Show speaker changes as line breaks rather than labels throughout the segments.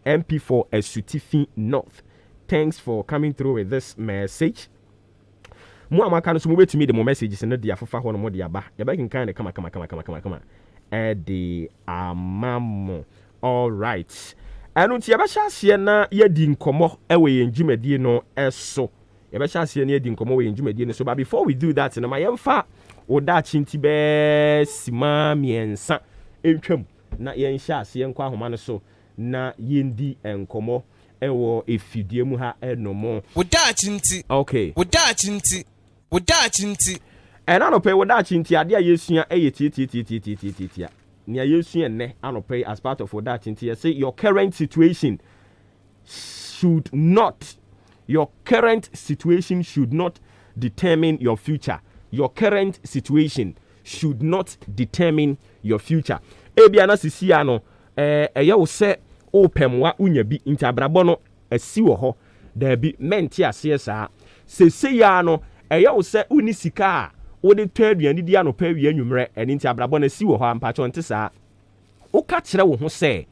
MP4 Esutifi North. Thanks for coming through with this message. Mo amaka no so mo betimi de mo messages no dia fofa ho no mo dia ba. Ya ba kin kan de kama. De amamo. All right. Anu ti ya ba hyaase na ye di nkomo ewe yen dwumadie no eso. Ya ba hyaase na ye di nkomo we yen dwumadie no so, but before we do that no ma yemfa oda chinti be sima miensa entwam na yen hyaase yen kwa homa no so na yendi nkomo ewo efidie mu ha enomo.
Oda chinti.
Okay.
Oda chinti.
Anope woda chinti ade a yesua eye tie. Nia yesua ne anope as part of woda chinti. Say your current situation should not determine your future. Your current situation should not determine your future. Ebia na sisi ano eye wo se opemwa unya bi ntabrabo no asi wo ho da bi menti ase saa sese ya no eye wo se uni sika a wo de twaduani di anopa wi anwumre eni ntabrabo na si wo ho ampacho nte saa wo ka kire wo ho se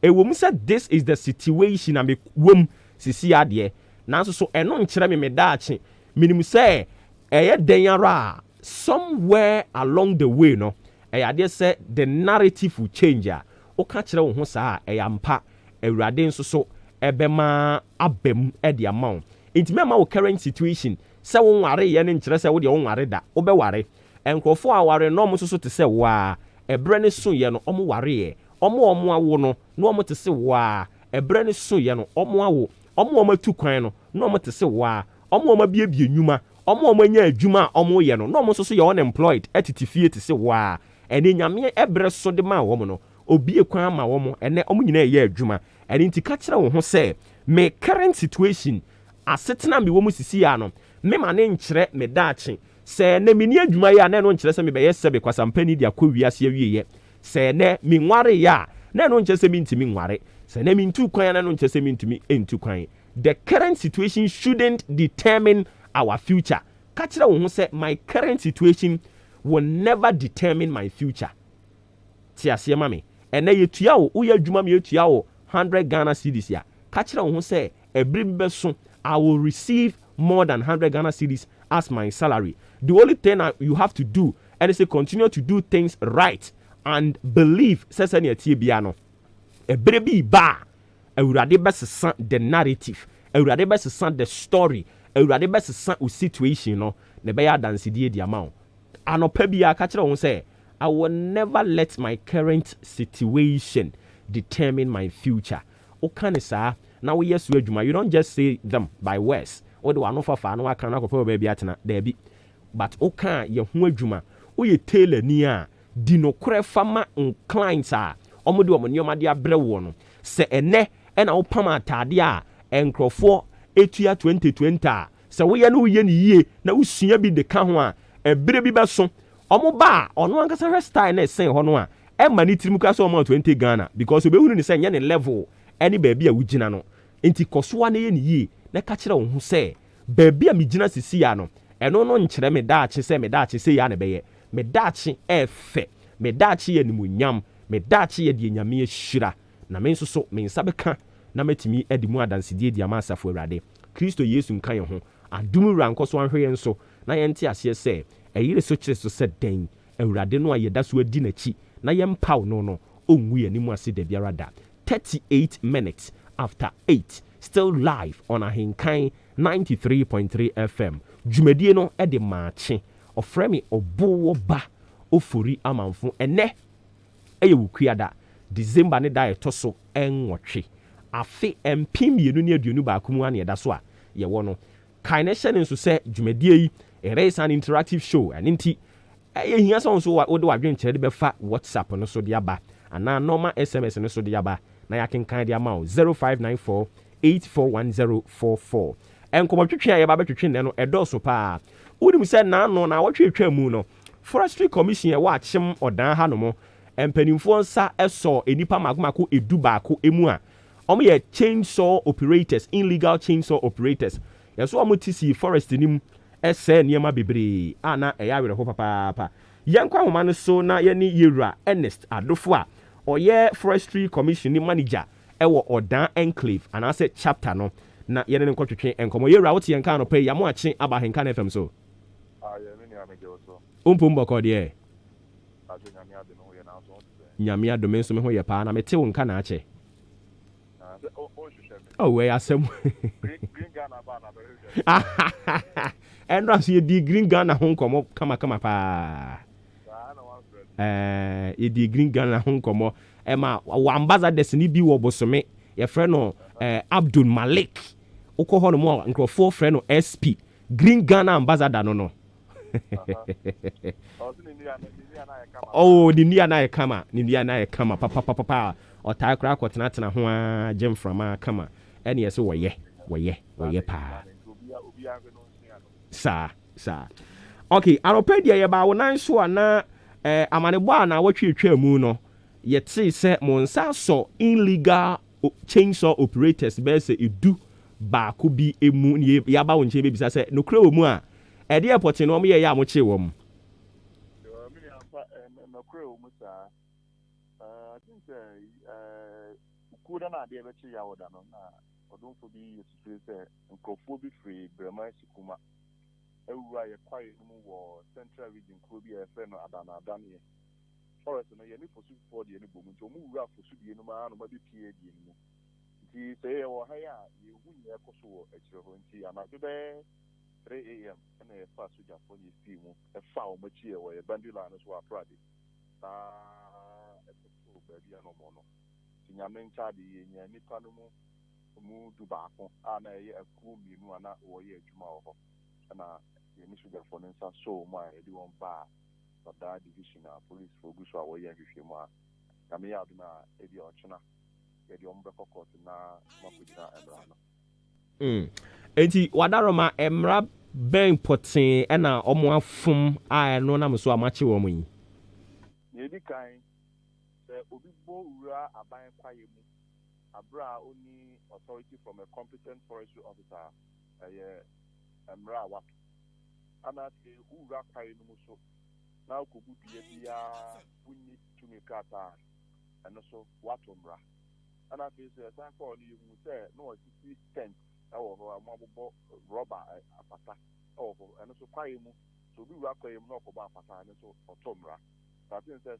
ewom se this is the situation am wom sisi ade nanso so eno nkire me medaache minim se eye den ara somewhere along the way no ade se the narrative will change a wo ka kire wo ho saa eyampa ewurade nso so ebema abem e de amount intimema wo current situation se wo nware ye ne nkire se wo de wo nware da wo be ware enkrofo aware no mo so te se wa ebre ne so ye no omo ware ye omo awo no no omo te se wa ebre ne so ye no omo awo omo tu kwan no no omo te se wa omo biebie nnwuma omo nya adwuma omo ye no no omo so ye unemployed etitifie te se wa ene nyame ebre so de ma wo mo no obi kwan ma wo mo ene omo nyina ye adwuma ene nti ka kire wo ho se me current situation asetena me wo mu sisi ya no me ma ne nkire me daache se ne me ni adwuma ya na no nkire se me be ye sebe kwasampani dia kwa wiase awieye se ne me nware ya na no nkire se me ntimi nware se ne me ntu kwan na no nkire se me ntimi entu kwan. The current situation shouldn't determine our future. Ka kire wo ho se my current situation will never determine my future. Ti ase ma me ene yetua wo uye adwuma me yetua wo 100 Ghana cedis ya ka kire wo ho se ebri beso I will receive more than 100 Ghana cedis as my salary. The only thing you have to do is to continue to do things right and believe says any biano ebri bi ba ewurade besesa the narrative ewurade besesa the story ewurade besesa o situation no ne be ya dance die di amount anopa bia ka kire wo se I will never let my current situation determine my future. Okay, sir. Now we yes adwuma. You don't just say them by words. Or the one of fa no aka na kopo baby atena there be. But okay, ye ho adwuma. O ye tailor ni a di no kore fama clients a omo de omo nyoma de abre wo no. Se ene e na wo pam atade a enkrofo etua 2020 a se wo ye no ye ni yie na wo sua bi de ka ho a ebere bi beso omo ba ono ankasa hwe style na sen ho no a e ma ni tirim ka so omo 20 Ghana because obehunu ni se nye ne level any baby a wugina no enti kosoa na ye ni yie na ka kire wo ho se baby a migina sisi ya no eno no nkire me daache se ya na beye me daache efe me daache ye nimunyam me daache ye de nyame ahira na me nso so me nsa beka na matimi edimu adansedie di amasafo awurade Kristo Yesu nkan ye ho adum ranko so anhwe ye nso na ye nte ase se eyire so kire so se den awurade no ayeda so adi na chi na ye mpaw no onwu ye nimu ase da biara da 38 minutes after 8 still live on Ahinkan 93.3 FM dwumadie no e de Maakye ofremi Obuoba Ofori Amanfo ene eye wukuada December ne da etoso enwotwe afe empim yenu ne aduonu ba akumu ane da so a ye wo no kan ne hye ne nso se dwumadie yi it is an interactive show and nti eye hia so nso wo de wadwen kyere de befa WhatsApp no so de aba ana normal SMS no so de aba na yakenkan de ama 0594 841044 enkomotwetwe ya ba betwetwe ne no edoso pa unim se na no na wotwetwa mu no Forestry Commission wa achem odan ha no mo empanimfo nsa eso enipa makomako edu baako emu a omo ye chainsaw operators illegal chainsaw operators yeso omo tisi forest nim ese niema bebre ana eya were ho papa yenkwa homa no so na ye ni yewura Ernest Adofo a oye Forestry Commission ni manager ɛwɔ ɔdan enclave anaasɛ chapter no na yɛne ne nkɔtwetwe nkɔmmɔ yɛwura wote yɛn ka no pɛ yɛamo akye aba henka no fm so ompom bɔkɔ deɛ nyame adome nso me ho yɛ paa na mete wo nka na akyɛ wei asɛm ɛnra so yɛdi green ghana ho nkɔmmɔ kamakama paa yɛdi green ghana ho nkɔmmɔ ɛma wɔ ambassadors ni bi wɔ bosome yɛfrɛ no Abdul Malik wokɔ hɔ no mu a nkurɔfoɔ frɛ no SP green ghana ambassador no ne nnua no ayɛ kama papapapa ɔtae koraa akɔtenatena ho a gye mframa kama ɛne yɛ sɛ wɔyɛ paa saa okay anɔpɛ deɛ yɛbaa wo nan so a na amanebɔ a na wɔtwetwa mu no yɛtee sɛ mo nsa sɔ illegal chainsaw operators bɛyɛ sɛ ɛdu baako bi emu ne yɛaba wo nkyɛn bɛbisa sɛ nokora wɔ mu a ɛde airport no ɔmo yɛyɛ a mokyee wɔ mu
kuda na ade bɛkye ya woda no na ɔdomfo bi yɛsufiri sɛ nkurɔfoɔ bi firi brɛma sikuma awura yɛ kwae no mu wɔ central region kuro bi a yɛfrɛ no adanaadaneɛ forest no yɛne fosufoɔ deɛ no bɔ mu nti ɔmo wura fosudie no maa no ma bɛpie die no mu nti sɛ yɛwɔ ha yi a yɛhu nyɛ kɔ so wɔ akyirɛ hɔ nti anadwo bɛɛ 3 am ɛna yɛfa sogyafoɔ ne yɛfii mu ɛfa ɔmo akyi wɔ yɛ bandila no so wɔ aprade saa ɛkɔso baabi a no ɔmɔ no nyame nkyade yɛnya nipa no mu du baako a na ɛyɛ akuo mmienu a na wɔyɛ adwuma wɔ hɔ ɛna yɛne sogyafoɔ no nsa so mu a yɛde wɔn baa ɔdaa division a policefoɔ gu so a wɔyɛ nhwehwɛ mu a nyame yɛ adom a ɛbi ɔkyena yɛde ɔmo bɛkɔ kɔɔto na makɔgyina mmara no
enti wadaroma mmara bɛn pɔtee ɛna ɔmo afom a ɛno nam so a makye wɔ mo yi
yɛdi kan obi bo wura aban kwaye mu abra oni authority from a competent forestry officer emra wat ana te wura kwaye no so na okobu bia bia bunni tumi kata eno so watomra ana te se san ko ni mu se no sisi tent awo ho amabbo rubber apata awo ho eno so kwaye mu so obi wura kwaye mu na okoba apata eno so otomra I think that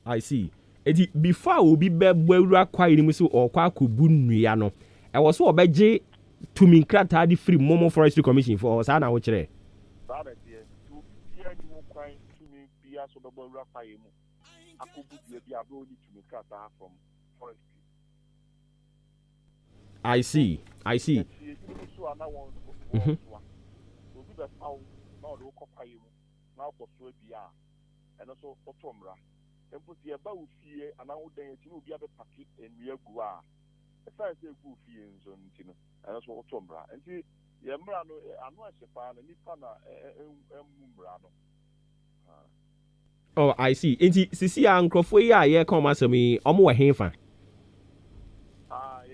I see. Before we be bewura kwai ni so or kwa kubu nnua no. I was so obeje to me krata di free Momo Forestry Commission for us na wo kire.
That is to be any kwai to me bia so bewura kwai mu. Akobu bia bia bro ni to me krata from forestry.
I see.
The foul now the copy now for Swabia and also for Tomra. And put the above fear and now then you will be able to pack it and we are gua. As I say, goofy and Zontino, and also Tomra. And see, Yamrano, I'm not a fan and Nipana Mumbrano.
Oh, I see. Inti Sisi Uncle Foya, yeah, come as me, Omo Hefa.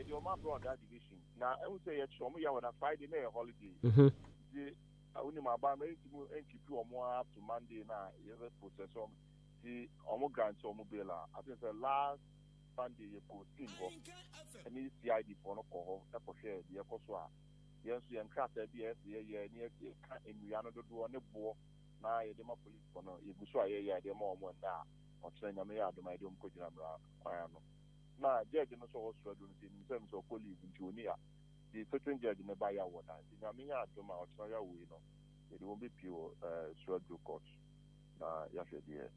Your mother brought that division. Now, I would say, show me on a Friday night holiday. Only my bar made to keep you more up to Monday night. You ever process on the Omogrant Omobila. I think the last Sunday you could see and it's the ID for no call, that for share the Ekoswa. Yes, you and Cat BS, near in Rihanna to do on the board. Now, you demo police for no, you go so yeah, the more one now. Or saying, I may have my own Kojamra. Now, judge and also in terms of colleagues in Junior. The certain judge in the buyer water. I mean, I don't know how to it won't be pure sword court. Yes, dear,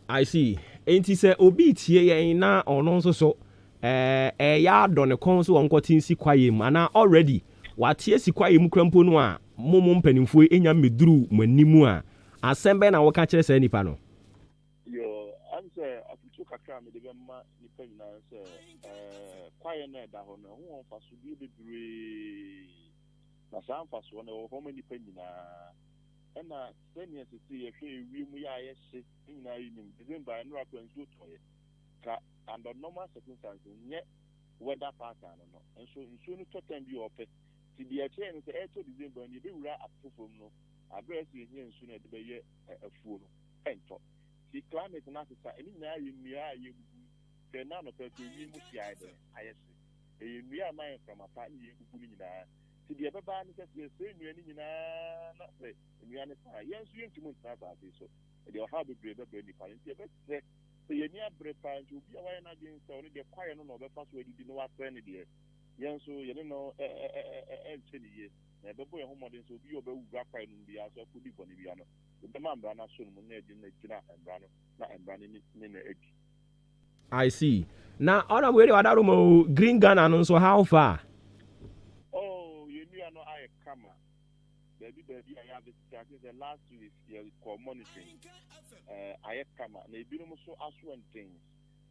I see. Ain't he say, Obit here na or no so yard on a council on cotton si quayim, and already what yes, si quayim cramponua, momum penifui in your midru when nimua. Assemble and our catchers any panel.
Your answer, I took a cram with the answer. Quiet that on who of us will be na some fast one or how many penny and 10 years to see if we are in December and rock and good for it. Under normal circumstances, yet weather pattern and so soon to tend you up to the chain the 8th of December and you do right up to no abrɛ so yɛnyɛ nsu no de bɛyɛ afuo no ɛntɔ si climate no asesa ɛne nyinaa yɛ nnua a yɛbubu sɛ na anɔpɛ sɛ wi mu si ayɛ dɛ ayɛ se ɛyɛ nnua a mayɛ mframapa ne yɛbubu no nyinaa nti deɛ ɛbɛbaa no sɛ sɛ nnua no nyinaa na sɛ nnua no saa yɛn nso yɛntumi ntena asase so ɛdeɛ ɔhaw bebree bɛbrɛ nnipa no nti ɛbɛsɛ sɛ yɛni abrɛ paa nti obi a wayɛ no adwene sɛ ɔno deɛ kwaeɛ no na ɔbɛfa so adidi no wasɛe no deɛ yɛn nso yɛne no ɛnkyɛ ne yie na ɛbɛbɔ yɛn ho mmɔden sɛ obi a ɔbɛwura kwaeɛ no biara so akɔdi bɔne bia no ɛbɛma mmara no aso no mu na ɛgye no gyina mmara no na mmara no ne na adi.
I see. Now, on our way to Adarumo, Green Ghana, and so how far?
Oh, you knew I know I come. Baby, I have the last 2 weeks here called monitoring. I come. They be no so assuring things.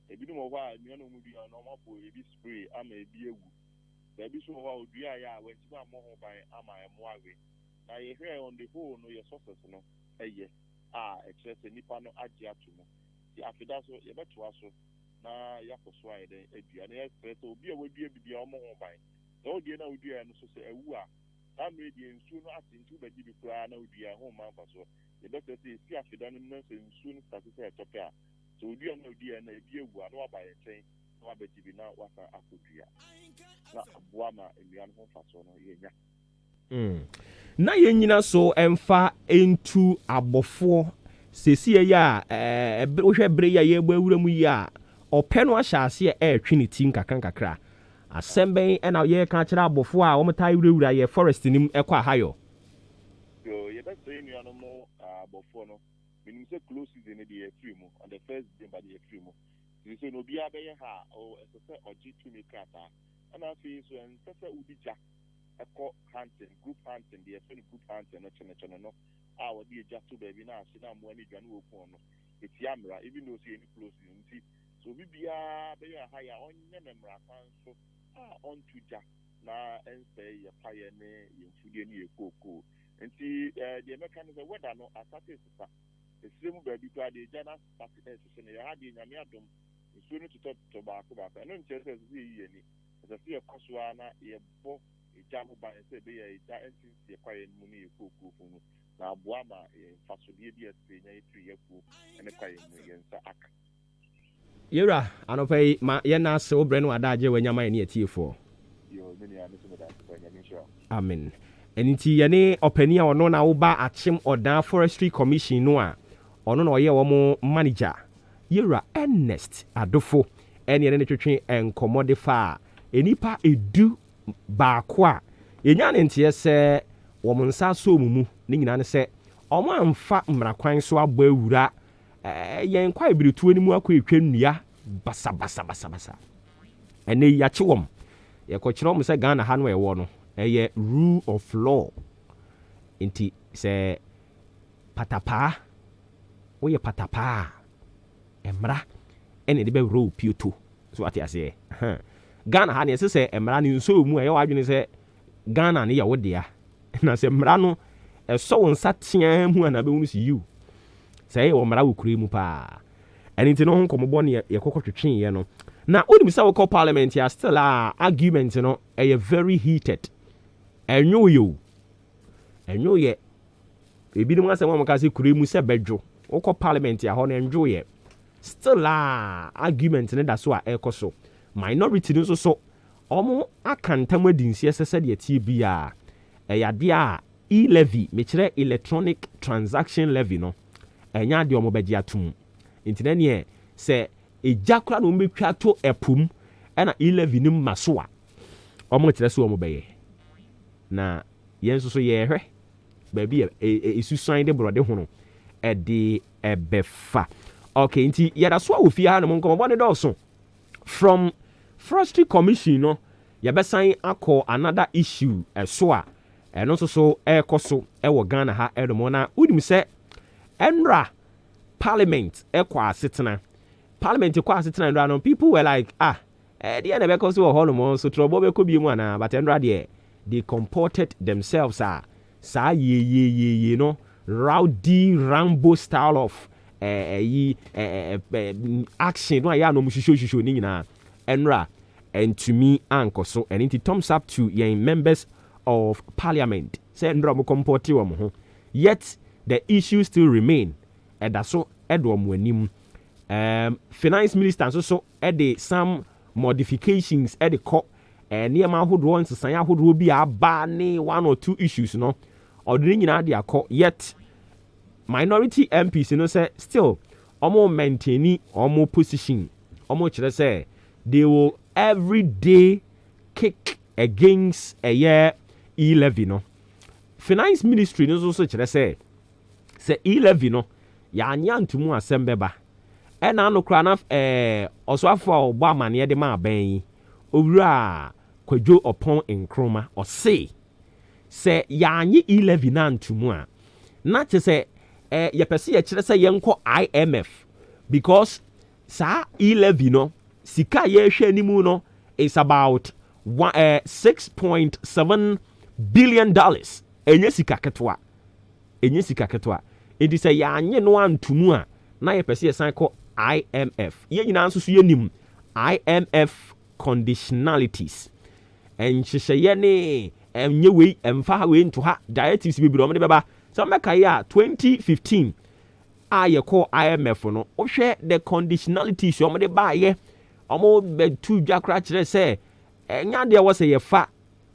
They be no while, you know, movie or normal for a bit spray. I may be a woo. Baby, so how do I when you are more by Ama and Mwagi? Now, you hear on the whole, no, your sources, no, yes. It's just a Nipano Ajiatumo. The after that, so you better also. Na yakɔso ayɛ dɛ aduane ɛsɛ sɛ obi a wadi abidi a ɔmo ho ban na ɔdeɛ na ɔdua no so sɛ awu a saa mmerɛ deɛ nsuo no ate nti wobɛgye bi koraa na ɔdua ho ma mfa so yɛbɛsɛ sɛ ɛsi afeda no na sɛ nsuo no sase sɛ ɛtɔpɛ a sɛ ɔdua na ɔdua na ebi awu a na waba yɛ nkyɛn na wabɛgye bi na wasa akɔdua na aboa ma nnua no ho mfa so no yɛnya
na yɛn nyina so ɛmfa ntu abɔfoɔ sɛsi yɛ a wohwɛ bere yɛ yɛbɔ awura mu yi a ɔpɛ no ahyɛ aseɛ ɛretwe ne tim kakra asɛm bɛn ɛna yɛka kyerɛ abɔfoɔ a wɔmtaa wurawura yɛ forest nim ɛkɔ ahayɔ
yɛbɛsɛ nnua no mo abɔfoɔ no menim sɛ close season no deɛ yɛfiri mu on the first day ba deɛ yɛfiri mu nti sɛ na obiara bɛyɛ ha ɛsɛ sɛ ɔgye tumi krataa ɛna afei so ɛnsɛ sɛ wodi gya ɛkɔ hunting group hunting deɛ yɛfɛ no group hunting no kyɛnɛkyɛnɛ no a wɔde agya to baabi na ahye na mmoa no dwane wɔ pɔn no ɛtia mmara even though sɛ yɛne close season nti so bibiara bɛyɛ aha yɛ a ɔnyɛ ne mmara kwan so a ɔnto gya na ɛnsɛ yɛpayɛ ne yɛmfudie ne yɛkookoo nti deɛ mɛka no sɛ wɛda no asate sesa ɛsire mu baabi koraa deɛ gya no asate ɛsese no yɛha deɛ nyame adom nsuo no totɔ baako ɛno nkyerɛ sɛ ɛsɛ sɛ yɛyi yɛni ɛsɛ sɛ yɛkɔ so a na yɛbɔ ɛgya ho ban sɛ ɛbɛyɛ ɛgya ɛnsinsi yɛkwaeɛ no mu ne yɛkookoo fu mu na aboa ma yɛmfasodeɛ bi ɛsɛ nya yɛfiri yɛkuo ne kwaeɛ mu yɛnsa aka
Yura, anɔpɛ yi ma yɛna ase wo brɛ no adagye wanyama yɛ ne atiefoɔ. Amen. Ɛno nti yɛne ɔpani a ɔno na woba akyem ɔdan forestry commission no a ɔno na ɔyɛ wɔn manager Yura Ernest Adofo ɛne yɛne ne twetwe nkɔmmɔ de fa a enipa edu baako a yɛnya ne nteɛ sɛ wɔn nsa so mu ne nyinaa ne sɛ ɔmo amfa mmarakwan so abɔ awura yɛn kwa ebiretuo ni mu akɔ etwa nnua basa ɛnɛ yɛakye wɔm yɛkɔkyerɛ wɔm sɛ Ghana ha no ɛwɔ no ɛyɛ rule of law nti sɛ patapaa woyɛ patapaa mmara ɛne de bɛwura wo pioto so ate aseɛ Ghana ha ne ɛsɛ sɛ mmara ne nso mu ɛyɛ wadwene sɛ Ghana ne yɛ wo dea na sɛ mmara no ɛsɔ wo nsa teaa mu a na bɛhunu si yiw sɛ ɛyɛ wɔ mmara wɔ kure mu paa ɛne nti no ho nkɔmmɔbɔ ne yɛkɔkɔ twetweeɛ no na wonim sɛ wokɔ parliament yɛ still a argument no ɛyɛ very heated ɛnwoyɛ ebinom asɛm a mɔka sɛ kure mu sɛ bɛdwo wokɔ parliament yɛ hɔ no ɛnwoyɛ still a argument ne da so a ɛkɔ so minority no nso so ɔmo aka ntam adinsie sɛ sɛdeɛ tie bi a ɛyɛ adeɛ a e-levy mekyerɛ electronic transaction levy no ɛnya adeɛ ɔmo bɛgye atom nti na neɛ sɛ ɛgya kora na ɔmo bɛtwa to ɛpom ɛna e-levy no ma so a ɔmo kyerɛ sɛ ɔmo bɛyɛ na yɛn nso so yɛhwɛ baabi ɛsusan de borɔde ho no ɛde ɛbɛfa okay nti yɛda so a wɔ fie ha no mo nkɔmmɔbɔ ne dɔɔso from forestry commission no yɛbɛsan akɔ another issue ɛso a ɛno nso so ɛrekɔ so ɛwɔ Ghana ha ɛnom na wonim sɛ ɛnra parliament ɛkɔ asetena parliament kɔ asetena ɛnra no people were like deɛ na ɛbɛkɔ so wɔ hɔ nom so trɔbɔ bɛkɔ bi mu anaa but ɛnra deɛ they comported themselves saa yeyeyeye no rowdy rambo style of action no ayɛ anom hwehwɛ ne nyinaa ɛnra ɛntumi ankɔ so ɛno nti thumbs up to yɛn members of parliament sɛ ndra mo comporte wɔ mo ho yet the issue still remain. Ɛda so ɛde ɔmo anim. Finance minister so ɛde some modifications ɛde kɔ nneɛma ahodoɔ nsesan ahodoɔ bi aba ne 1 or 2 issues no ɔde ne nyinaa de akɔ, yet minority MPs no say still ɔmo maintain ɔmo position. Ɔmo kyerɛ sɛ they will every day kick against a year E-levy no. Finance ministry no so kyerɛ sɛ E-levy no yanya ntumu asɛm bɛba ɛna no kra na ɔsoafo a ɔbɔ amaneɛ de ma aban yi owura kwadwo ɔpɔn nkroma ɔse sɛ yanye E-levy na ntumu a na kyerɛ sɛ yɛpɛ sɛ yɛkyerɛ sɛ yɛnkɔ IMF because sa E-levy no sika yɛhwɛ animu no is about 6.7 billion dollars. Enye sika ketewa enti sɛ yɛanye no antumu a na yɛpɛ sɛ yɛsan kɔ IMF. Yɛn nyinaa nso so yɛnim IMF conditionalities nhyehyɛeɛ ne ɛnyɛ wei ɛmfa ha wei nto ha directives bebree ɔmo de bɛba sɛ ɔmɛka yɛ a 2015 a yɛkɔ IMF no wohwɛ the conditionalities ɔmo de baayɛ ɔmo bɛtu dwa kora kyerɛ sɛ ɛnya deɛ wɔ sɛ yɛfa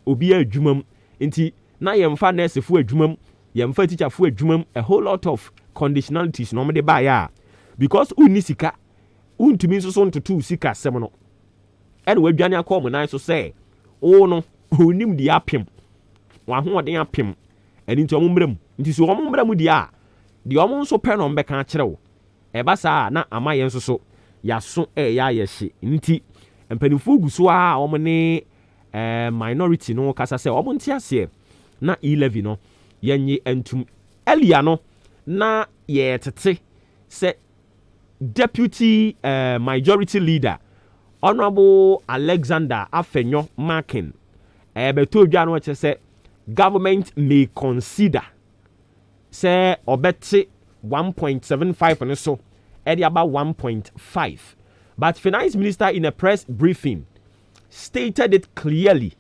obi adwuma mu nti na yɛmfa nursefoɔ adwuma mu yɛmfa teacherfoɔ adwuma mu a whole lot of conditionalities na ɔmo de baayɛ a because unni sika untumi nso so ntoto sika asɛm no ɛna wadwane akɔ ɔmo nan so sɛ o no onim de apem wahoɔden apem ɛni nti ɔmo mmerɛ mu nti so ɔmo mmerɛ mu deɛ a deɛ ɔmo nso pɛ na ɔmo bɛka akyerɛ wo ɛba saa na ama yɛn nso so yaso ɛyɛ ayɛhye nti mpanimfoɔ gu so a ɔmo ne minority no kasa sɛ ɔmo nte aseɛ na E-levy no yɛnye ntum elia no na yɛtete sɛ deputy majority leader honorable Alexander Afenyo Maakye beto dwa no kyerɛ sɛ government may consider say obete 1.75 and so edi about 1.5, but finance minister in a press briefing stated it clearly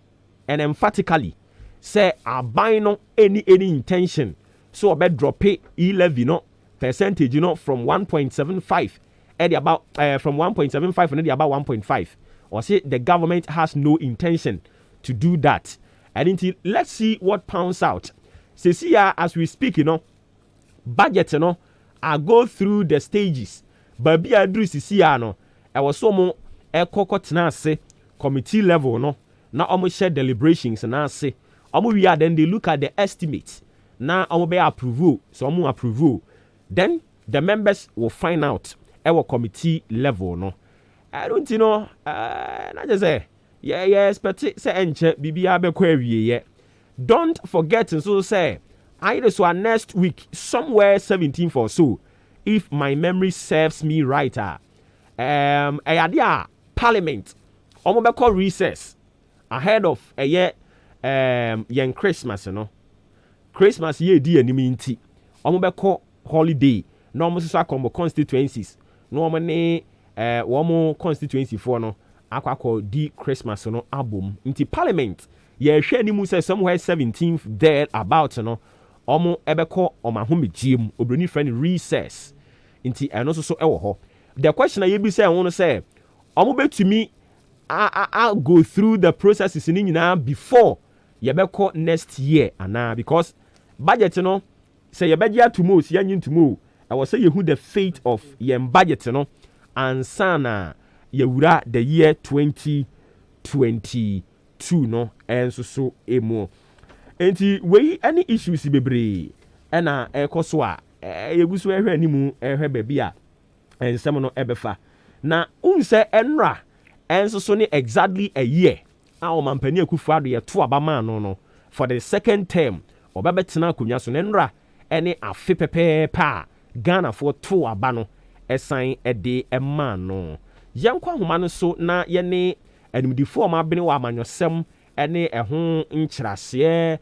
and emphatically say aban no any intention so obet drop E-levy no percentage from 1.75 edi about from 1.75 and edi about 1.5, or say the government has no intention to do that. And until let's see what pounds out. See, as we speak, budget, I go through the stages. But be I do see, I was so more a cockot say committee level, now almost share deliberations and I say, we are then they look at the estimates. Now I will be approval, so I'm approval. Then the members will find out our committee level, I don't I just say. Yeah, expect say enche bibia be kwa don't forget and so say either so next week somewhere 17th or so if my memory serves me right parliament omo be call recess ahead of yen Christmas Christmas ye di animi nti omo be call holiday no omo so akombo constituencies no omo ne womo constituency for no akwa di Christmas album into parliament ye hwe ni mu say somewhere 17th there about omo ebeko omahomegiem obroni friend recess into eno so ewo ho. The question ye bi say I want to say omo betumi I go through the processes ni nyina before ye beko next year ana because budget say ye begia tomorrow si yanyin tomorrow I was say ye who the fate of ye budget and sana yewura the year 2022 and so emo enti we any issues bebre na ekoso a yeguso ehwe animu ehwe baabi a ensem no ebefa na unse enra enso so ne exactly a year a o mampani akufu ado ye to abama no for the second term obabetena akonya so ne nra ene afe pepepa Ghana for to aba no esan ede ema no yankwa homa no so na yene animdifo ma bene wa amanyosem ene eho nkyerase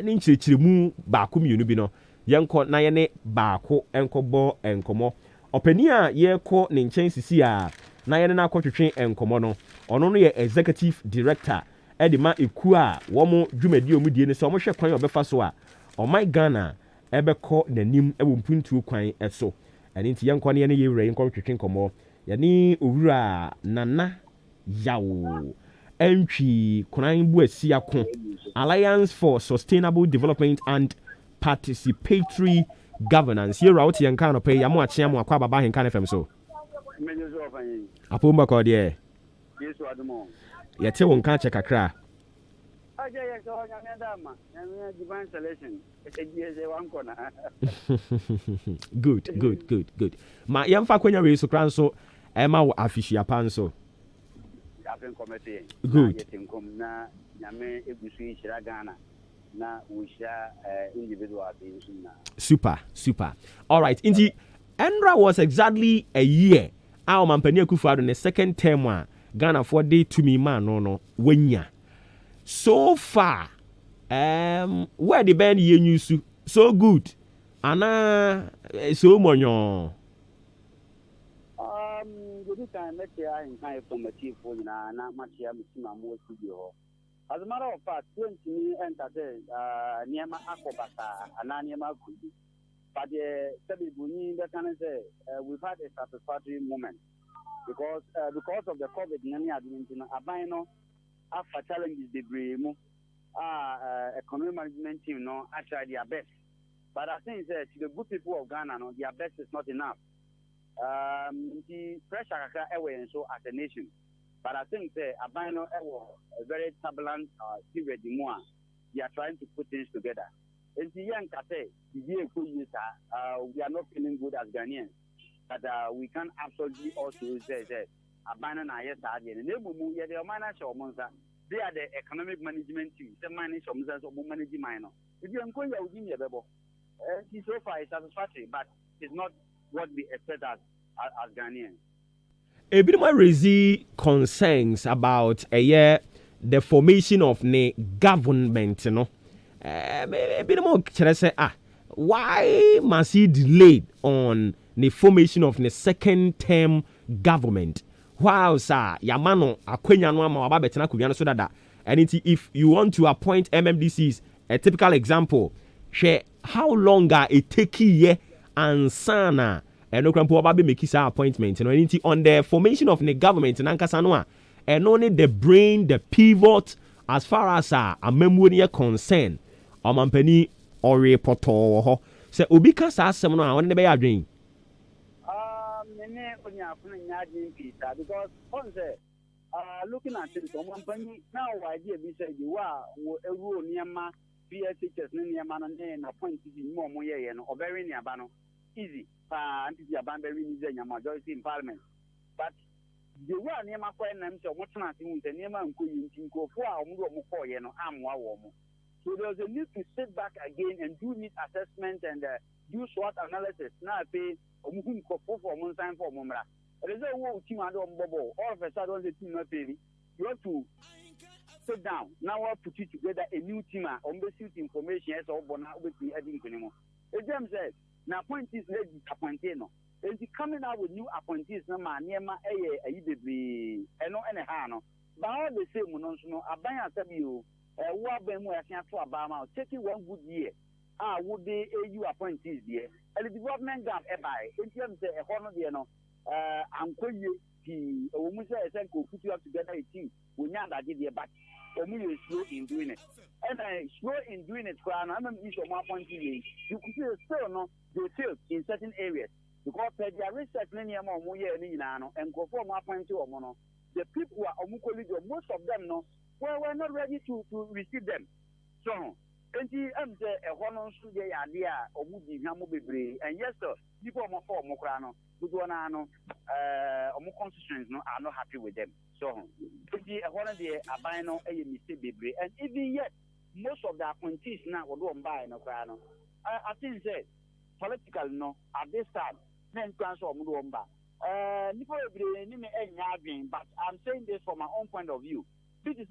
ne nkyerkyeremu baako mienu bi no yanko na yene baako enkobo enkomo opani a yeko ne nkyɛn sisi a na yene na akɔtwetwe enkomo no ɔno no yɛ executive director edima eku a wɔn dwumadi omudie ne sɛ wɔn hwɛ kwan obefa so a ɔman Ghana ebeko nanim ewo mpuntuo kwan eso ene nti yenkɔ ne ye wura yenkɔ twetwe nkɔmɔ yɛne owura nana yawo entwi kwan bu asia ko Alliance for Sustainable Development and Participatory Governance yɛwura wote yɛnka no pɛ yɛamo akyea mo akɔ ababa henka no fam so apomba kɔ deɛ yɛte wo nka kyɛ kakra good ma yɛmfa kwanya wei so kra nso ɛma wo afihia pa nso good super all right inti Endra was exactly a year our mampani Akufo-Addo the second term a Ghana for day to me man no wenya so far where the band you use so good ana so monyo
good time let ya in kind from a chief for na much ya mtima mo studio as a matter of fact 20 enter niema akobata ana niema kudi but the Sabibuni that can say we've had a satisfactory moment because of the COVID nani admin abino after challenges the bremo economic management team no actually their best but I think to the good people of Ghana no their best is not enough the pressure away and so as a nation but I think abino a very turbulent period more they are trying to put things together. And the young Kate, we are not feeling good as Ghanaians, but we can absolutely also say that abandon our yes, and they are manager they are the economic management team, the manager of managing minor. If you are going to give me a bubble, so far it's satisfactory, but it's not what we expect as Ghanaians.
A bit more raising concerns about the formation of the government, you know. A bit more say why must he delayed on the formation of the second term government? Wow, sir, Yamano, Akwenya no ama wababetena kubiano so that and if you want to appoint MMDCs, a typical example, share how long it take ye and sana and no crampo baby make his appointment and on the formation of the government in Ankasanoa and only the brain, the pivot as far as a memory concern. Omampani ore poto ho se obi ka sa asem no a won ne be adwen
mene onya afuna nya adwen pita because on say looking at it omampani now idea be say the wa ewu niama PSHS ne niama no na point di mo mo ye no obere ni aba no easy anti di aba be ni ze nya majority in parliament but the wa niama kwa na mse omo tena ase hu se niama nkoyi ntinkofo a omo do omo koye no amwa wo mo. So there's a need to sit back again and do need assessment and do SWOT analysis. Now, pay for one time for Mumra. There is a whole team under Bobo. All of a sudden, the team not pay. You have to sit down. Now, I put it together a new team on basic information as of Bona with the heading anymore. The gem says, now, point is led disappointed. And coming out with new appointees, no man, near my a be and no any hano. But all the same, no, I buy a you. Taking 1 good year, would the AU appointees there? And the development gap, in terms of a honor, I'm calling you, almost I said, put you up together a team. We know that did but only slow in doing it. And slow in doing it, I'm issue of my point of view. You could still no, they fail in certain areas because there is certainly a more and go for my point of view. The people who are most of them no. Well, we're not ready to receive them. So, and a honor studio idea or movie, and yes, sir, people are more for Mokrano, Buduano, or more constituents are not happy with them. So, a honor the Abino, a mistake, and even yet, most of the appointees now will go and buy no crano. I think that political no at this time, then transfer Mudumba. But I'm saying this from my own point of view. This is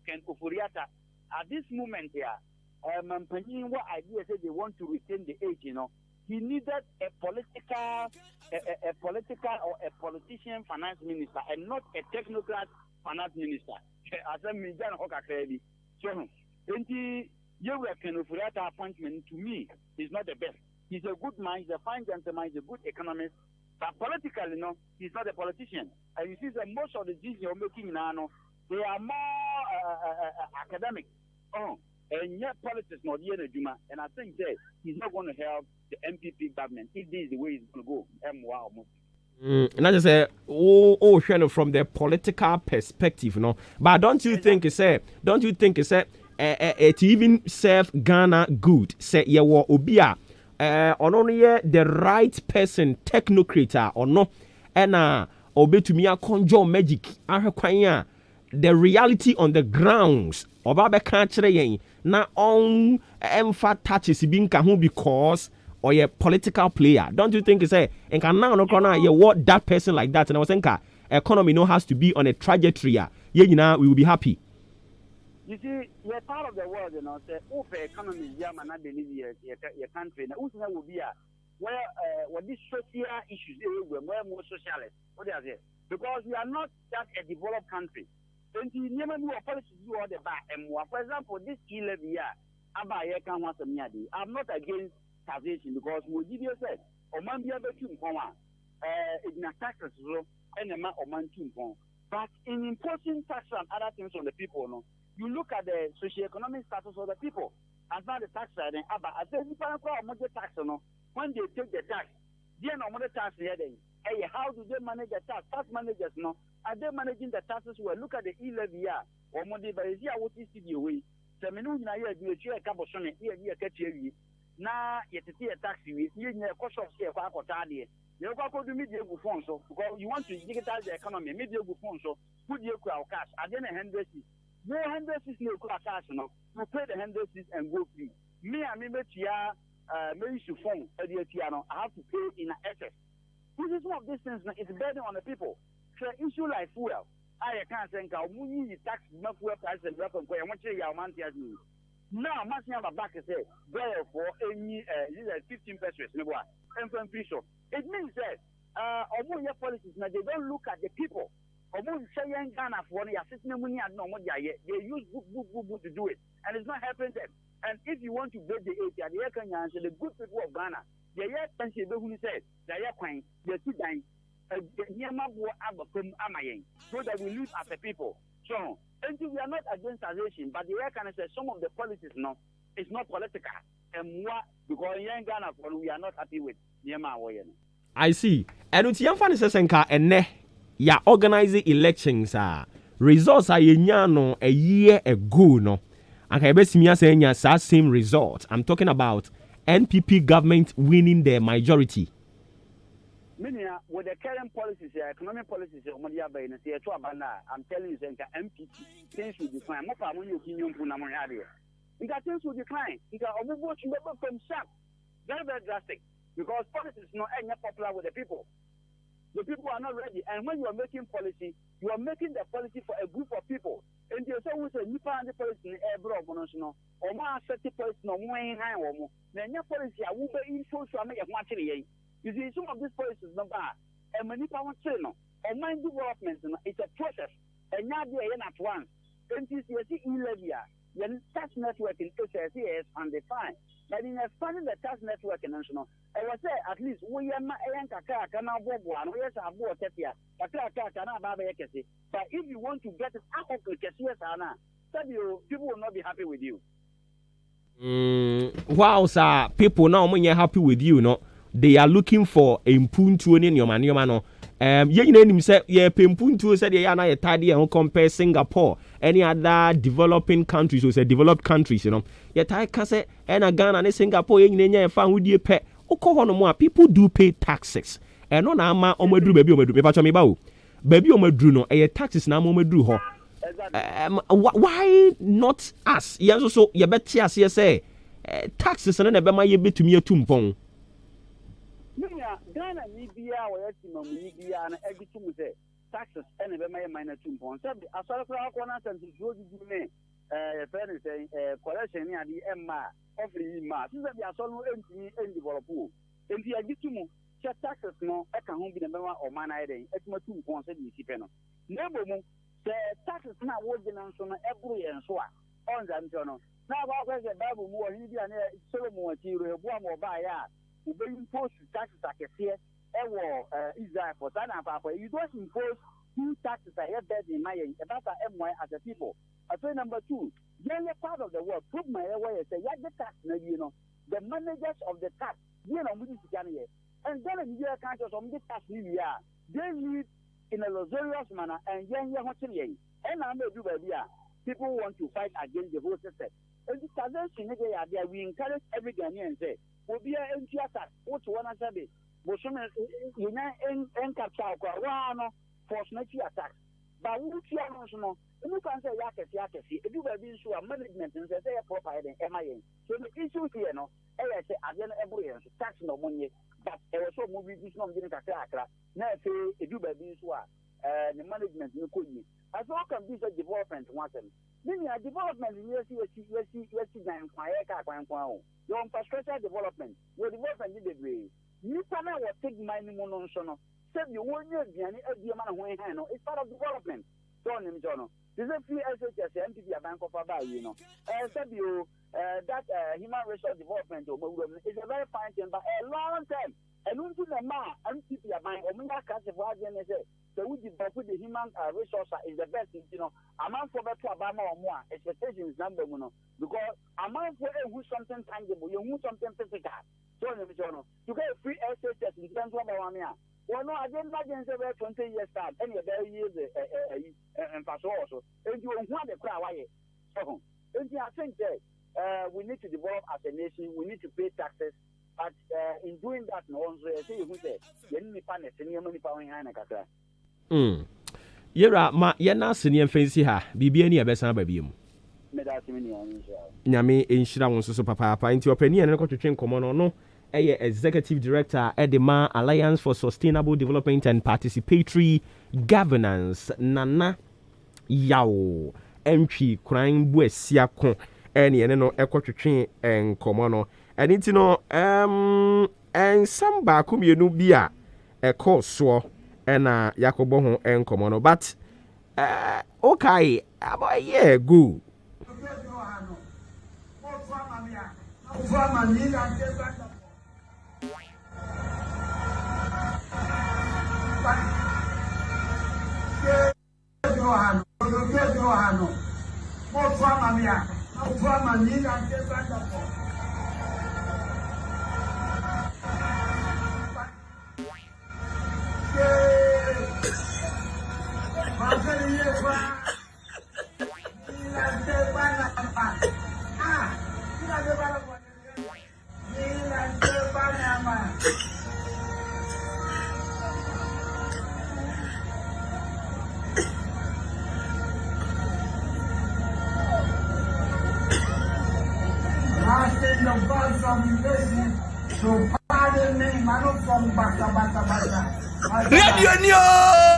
Ken Oforiata. At this moment here, what idea said they want to retain the age, you know. He needed a political or a politician finance minister and not a technocrat finance minister. As a Mijan Hoka Krebi. So, You reckon for that appointment to me is not the best. He's a good man, he's a fine gentleman, he's a good economist, but politically, no, he's not a politician. And you see that most of the decisions you're making now, no, they are more academic. And yet politics not the Juma. And I think that he's not going to help the MPP government if this is the way it's going to go.
And I just say, from the political perspective, no. But don't you think it's it even serve Ghana good? Say ye wa obia on only the right person, technocrat or no, and obetumi a conjure magic. The reality on the grounds. Oba can't yen na on touches being kahu because or a political player. Don't you think it's a and can now no corner you what that person like that and I was saying economy no has to be on a trajectory. We will be happy.
You see, you're part of the world, you know, say open economy and not believe your country. Now who's will be where what these social issues where more socialist. What is it? Because we are not just a developed country. For example, this 11 year, I'm not against taxation because Mojibio said, but in imposing tax and other things on the people, no, you look at the socio-economic status of the people and not the tax side. I said, when they take the tax, they are not tax here. Hey, how do they manage the tax? Tax managers, no. Are they managing the taxes well? Look at the 11 year. Or Monday, but is here what is the way? Seminu na year do a couple son here catch you. Now, yet to see a taxi with you in a cost of say for Tadi. You go to media phone so because you want to digitize the economy, media phone so put your crowd cash. I then a hundred is no hundred is no cash, no. You pay the hundred and go free. Me, I mean, maybe to phone at the piano. I have to pay in an excess. This is one of these things is burden on the people. So issue like fuel. I can't think of money tax fuel price and weapon for your money as me. Now must have a back to say therefore any 15 pesos and from so it means that your policies now they don't look at the people. Ghana for the assistant money and no money they use book to do it and it's not helping them. And if you want to break the age, the good people of Ghana. The year pension who said the year coin, the two dying, so that we live as a people. So, until we are not against taxation, but the year can say some of the policies no, it's not political. And what because in Ghana we are not happy with
I see. And it's young fan says and ne ya organizing elections results are a year ago no. And I bet me saying that same result. I'm talking about NPP government winning their majority.
Meaning, with the current policies, economic policies, I'm telling you, NPP things will decline. More from your opinion from Namoriadia. Things will decline. Obuoba from sharp, very, very drastic, because politics is not any popular with the people. The people are not ready. And when you are making policy, you are making the policy for a group of people. And you say, we say, you find the policy in every organization, or more accepted policy, no more in high or more. Then your policy, I will be in social media. You see, some of these policies, no bad. And when you want to know, or mind development, it's a process. And now they are at once. And you see, in Libya, the tax network in KCSE is undefined. But in expanding the tax network in national, I was say at least we are not a kaka cannot go one, we are about Tetia, but if you want to get it out of the people will not be happy with you.
Wow, sir, people now when you're happy with you, no, they are looking for a puntu in your man, no. You name said, yeah, Pimpuntu said, yeah, na tidy and compare Singapore, any other developing countries, who say developed countries, you know. Yet I can say, and a Ghana and Singapore, you found with your pet. People do pay taxes. And on our omedru baby omedru, me baby baby omedru no, taxes na omedru ho. Why not us? Yes, so you bet yes, say taxes and never my bit to me a tumpong.
Ghana, Libya, or Libya, and everything say taxes and never my minor tumpong. So I saw for our corners and to go to me, fairness, collection near the Emma of the Emma. Since we are so empty and develop. And the additional taxes no, I can home be the member or man ID, it's my 2 points in the Cipeno. Never the taxes now working on some every and so on. on Zantono. Now, what was the Bible more India and Solomon Tiro, one more by you impose taxes like a fear, Israel for Sana Papa. You don't impose two taxes I have that in my about MY as a people. I say number two, you're part of the world. Prove my way and say, yeah, the tax, you know, the managers of the tax, you know, and then in your country, some of the tax they live in a luxurious manner and young and I'm a do people want to fight against the whole system. And this transaction, we encourage every Ghanaian say, will be an tax, what's one answer be? But some in capture, fortunately attack. But we know, you can say Yakasi, if you have been sure management and say proper and MIA. So the issue here, no, I say, I don't every tax no money, but there was so movie this non getting a cracker. Now, say, if you have been sure, the management you could be. As well can be a development once. Then your development in your infrastructure development, your development in the way. You cannot take money on sono. Say you want your journey at the amount of way handle. It's part of development. John him, John. There's a free SHS MPP Bank of Abba, you know. Said you that human resource development is a very fine thing, but a long time. And until the man MPP Bank or Minga Cash of Guardian say, so we develop the human resource is the best, you know. A man for better Obama or more expectations number one because a man for something tangible, you want something physical. So you get a free SHS in terms of Bawamia. Well, no, I didn't imagine 20 years time, and you're very years and pass also. And you want the crowd. So, I think that we need to develop as a nation, we need to pay taxes. But in doing that, no one say who said, you need to senior money power in Hanaka.
Yera, ma, yena senior fancy ha, Bibiani a best baby. Nyame enhyira won so papa into opinion and to train common no executive director at the Alliance for Sustainable Development and Participatory Governance Nana Yao entry crime buesia kon ene no ekotwetwe enkomo no ene ti no en samba kumienu bia ekoso ena yakobo ho enkomo no but okay about yeah go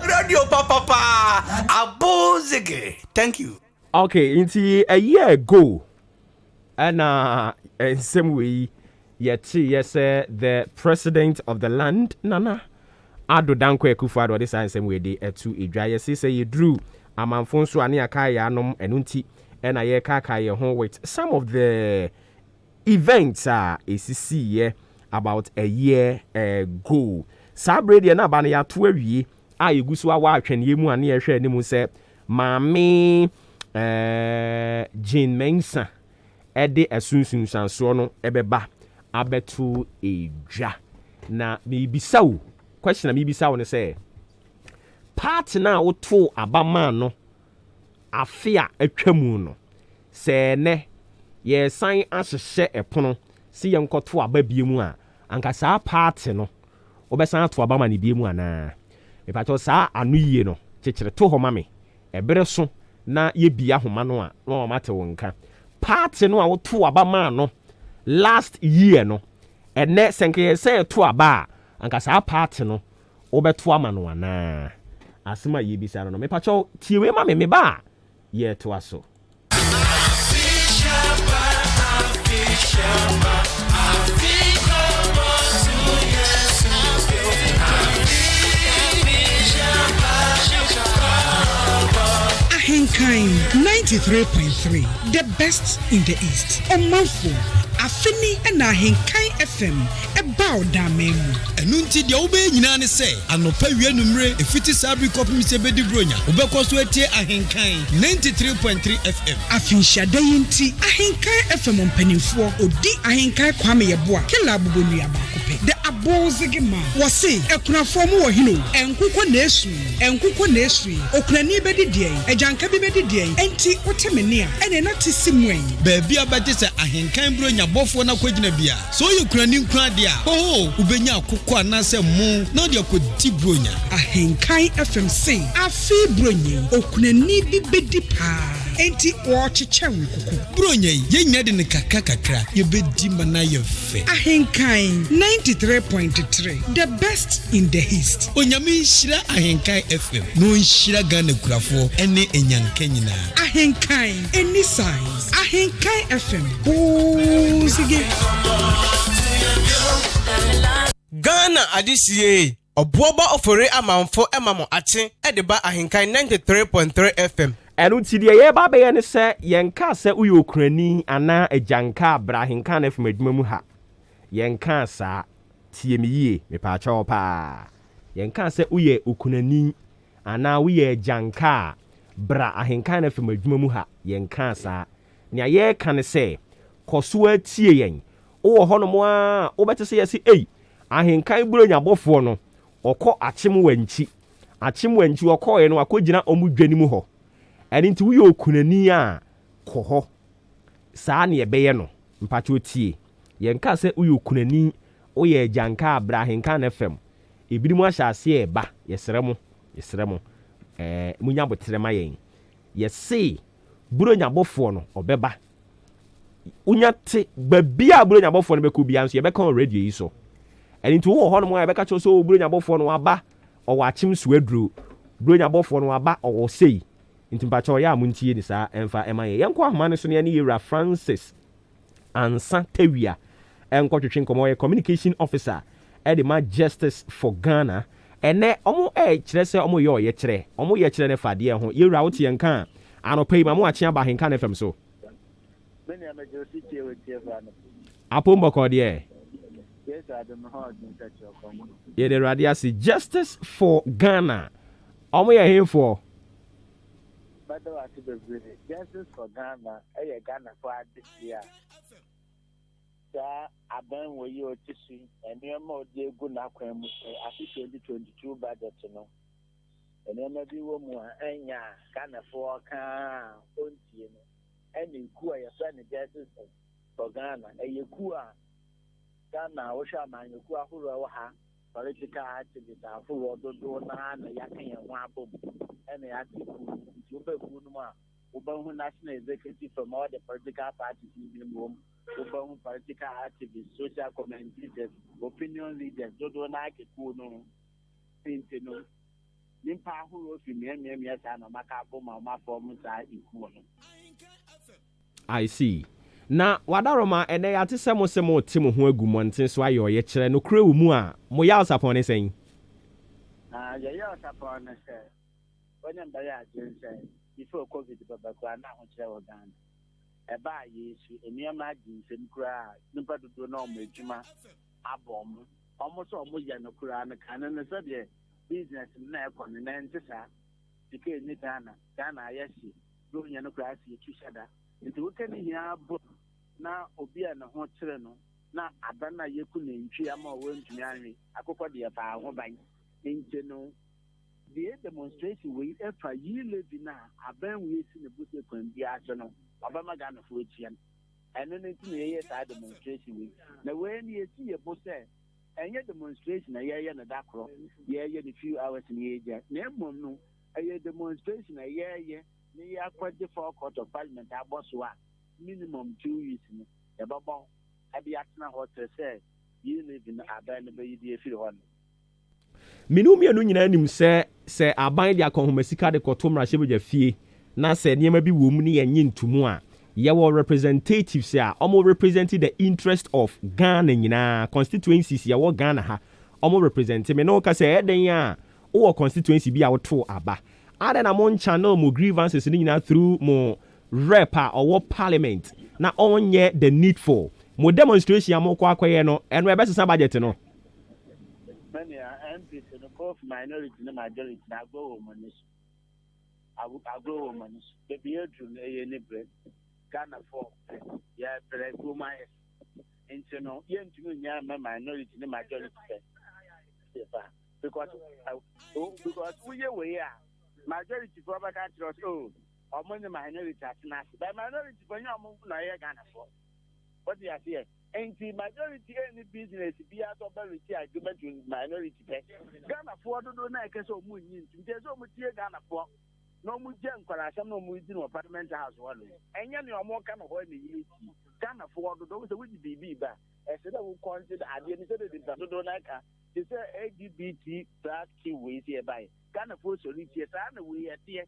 Radio Papa Abozege. Thank you.
Okay, into a year ago, and in some way, yes, the president of the land, Nana Ado Dankwa Akufo-Addo, this is same way they to a dry. Yes, say you drew Amanfo so ani akaya nom enunti, and I kaka home with some of the events are ACC about a year ago. Sabredi na ba na ya to awie a yegusu awa atwene mu ane ehwe ne mu se maame Jane Mensa ede asunsun sanso no ebeba abetu eja na bibisawo question na bibisawo ne se part na woto abama no afia atwamu no se ne ye san ahyehyɛ epono si ye nkoto aba biemu a anka saa part no obesan to abama ne biemu ana me pacho saa anu yie no kyekere to ho mame ebere so na ye bia homa no a na o mate wonka part no a woto abama no last year no ene senke ye say to aba anka saa part no obeto ama no ana asema ye bisa no me pacho tiewe mame me ba ye to aso
Ahenkai 93.3, the best in the East. Omanfo, Afini and Ahenkai FM, about Damemu.
Enunti dia ube nyina ne se anopa wie numre efiti sabri kopim se bedi bronya ubekwaso etie Ahenkai 93.3 FM.
Afinsha dayinti Ahenkai FM mpanimfo odi Ahenkai kwame yeboa kila bubonu ya bakope. The abozige man wase ekunafo mu wo hino enkuko nesu okunani bedi die ejanka bi bedi die enti otemenia ene na tisimwen
Baby abati se Ahenkai bronya bofo na kwagina bia so ye kunani nkra de a ubenya akokọ anase mu na de akodi bronya
Ahenkai FMC afi bronye okunani bi bedi pa enti wochiche nkuku
bronya ye nya de ne kakra ye bedi mana ye fe
Ahenkai 93.3 the best in the East.
Onyame nhyira Ahenkai FM no nhyira Ghana kurafo ene enyanka nyina
Ahenkai any size Ahenkai FM oh sige
Ghana adisiye Obuoba Ofori Amanfo emamo ache edeba Ahenkai 93.3 FM.
Enu tidie ye ba be ye ne se yenka se uyo okunani ana ejanka bra Ahenkai na FM adwuma mu ha. Yenka sa tie me yie me pa cho pa. Yenka se uye okunani ana uye ejanka bra Ahenkai na FM adwuma mu ha. Yenka sa nia ye kan se koso atie yen. Wo ho no mo a wo bete se yesi Ahenkai bronya bofo no okọ achim wanchi okọ ye no akogina omudwani mu ho eni nti wo okunani a kọ ho saa ne ebeye no mpacho tie yenka se wo okunani wo ye janka abra Ahenkai na FM ebidimu ahyase e ba yesere mo munya botere ma yen yesi bronya bofo no obeba unya te babia bronya bofo no beko bia nso ye beka on radio yi so eni nti wo ho no mo ya beka cho so bronya bofo no aba o wachim suaduro bronya bofo no aba o sei nti mpacho ya amuntie ni sa emfa emaye yenko ahoma ne so ne yera Francis ansa tawia enko twetwe nkomo ye communication officer edema justice for Ghana ene omo kire se omo ye oye kire omo ye kire ne fade ho yera wo tie nka anopai ma mo ache aba Ahenkai na FM so
many emergency tie we tie fa no
apombo ko de
yes I don't know how to touch your come
ye the radiasi justice for Ghana omo ye here for
but what to be justice for Ghana Ghana for this year sa aban wo ye otisi enema odi egu na kwan mu afi 2022 budget no enema bi wo mu anya Ghana for kan ontie no ene ku a yesa ne justice for Ghana ku a Ghana wo sha man ku ahoro wo ha political activist aforo dodo na yakan yan wa bom ene ya ti ku ti be ku no ma hu national executive from all the political parties in the room hu political activists social commentators opinion leaders dodo na ke ku no tinti no nimpa ahoro fi me sa na maka bom ma form sa iku no
I see. Na wadaroma ene ya te semo timo ho agumonten so ayo ye kire no kure mu a mo ya usapon ne sen
ya usapon ne se onye mba ya ajense before covid baba kwa na ho kire wo Ghana e ba yesu eniama ajense kura nimpa dodo na o madwuma abom omo so omo ya no kura na kan ne se de business na ekonomi na ntisa dike ni Ghana ayesi do nya no kura si tushada nti wokani hia bo na obi a na ho kire no na abana yeku na ntwi ama o ntumi anwe akokọ de fa ho ban nti no the demonstration we efa yi levi na aban we si ne buse kwan bi aso no obama Ghana fo etia eno ne ti ye sa demonstration we na we ni esi ye bo se enye demonstration na ye na dakro ye ni few hours ni ye ja na emom no eye demonstration na ye ni akwade for court of parliament aboso a minimum 2 weeks ni e babo abi atena hotel say you live in aban be yi die firi hon
minumia no nyina nim se aban dia konhomasika de kotomra hyebeja fie na se niema bi wo mu ni yenye ntumu a ye wo representatives a omo representing the interest of Ghana nyina constituencies ye wo Ghana ha omo represent me no ka se eden a wo constituency bi a wo to aba Ada na mon channel mo grievances ni nyina through mo rep or parliament na onye the needful mo demonstration mo kwa kwaye no eno e be budget no
many MPs no both minority and majority na go money I go money the beer to any bread Ghana for yeah bread go my into no yen to nya minority and majority because we are majority for our country oh among the minority at national by minority for you move na Ghana for what do you say and the majority any business be out of minority argument with minority Ghana for do na ke so mu yin nti so mu tie Ghana for no mu je nkwara asem no mu di no parliament house one enye ne omo ka no ho ne yi Ghana for do so we bibi ba e se da we consider ade ni se de do na ka they say LGBT plus we see by Ghana for so ni tie sa na we tie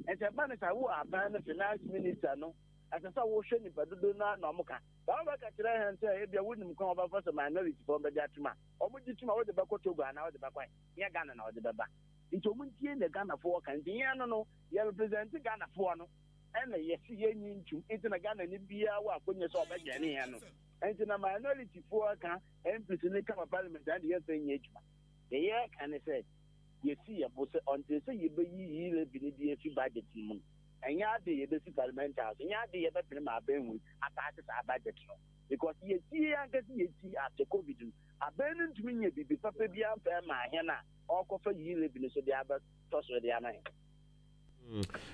and the manager who are the finance minister no as I saw washing in Paduna Nomoka. Baba Catray and say, if you wouldn't come over for some minority from the Jatuma, or would you know the Bakotoga and the Bakwai, Yagana or the Baba? Into Munti the Ghana for Candiano, no, you represent the Ghana for no, and yes, you need to eat in a Ghana in India, when you saw Bagani, and in a minority for a car, and presently come a parliament and yes, the year can I say. You see, a boss until say you be live in the budget. And ya the parliament house, and ya the other film are being with attached our budget. Because you see, I guess you see after COVID, abandoned to me, be papa be unfair, my henna, or coffee you live in the other toss with the other.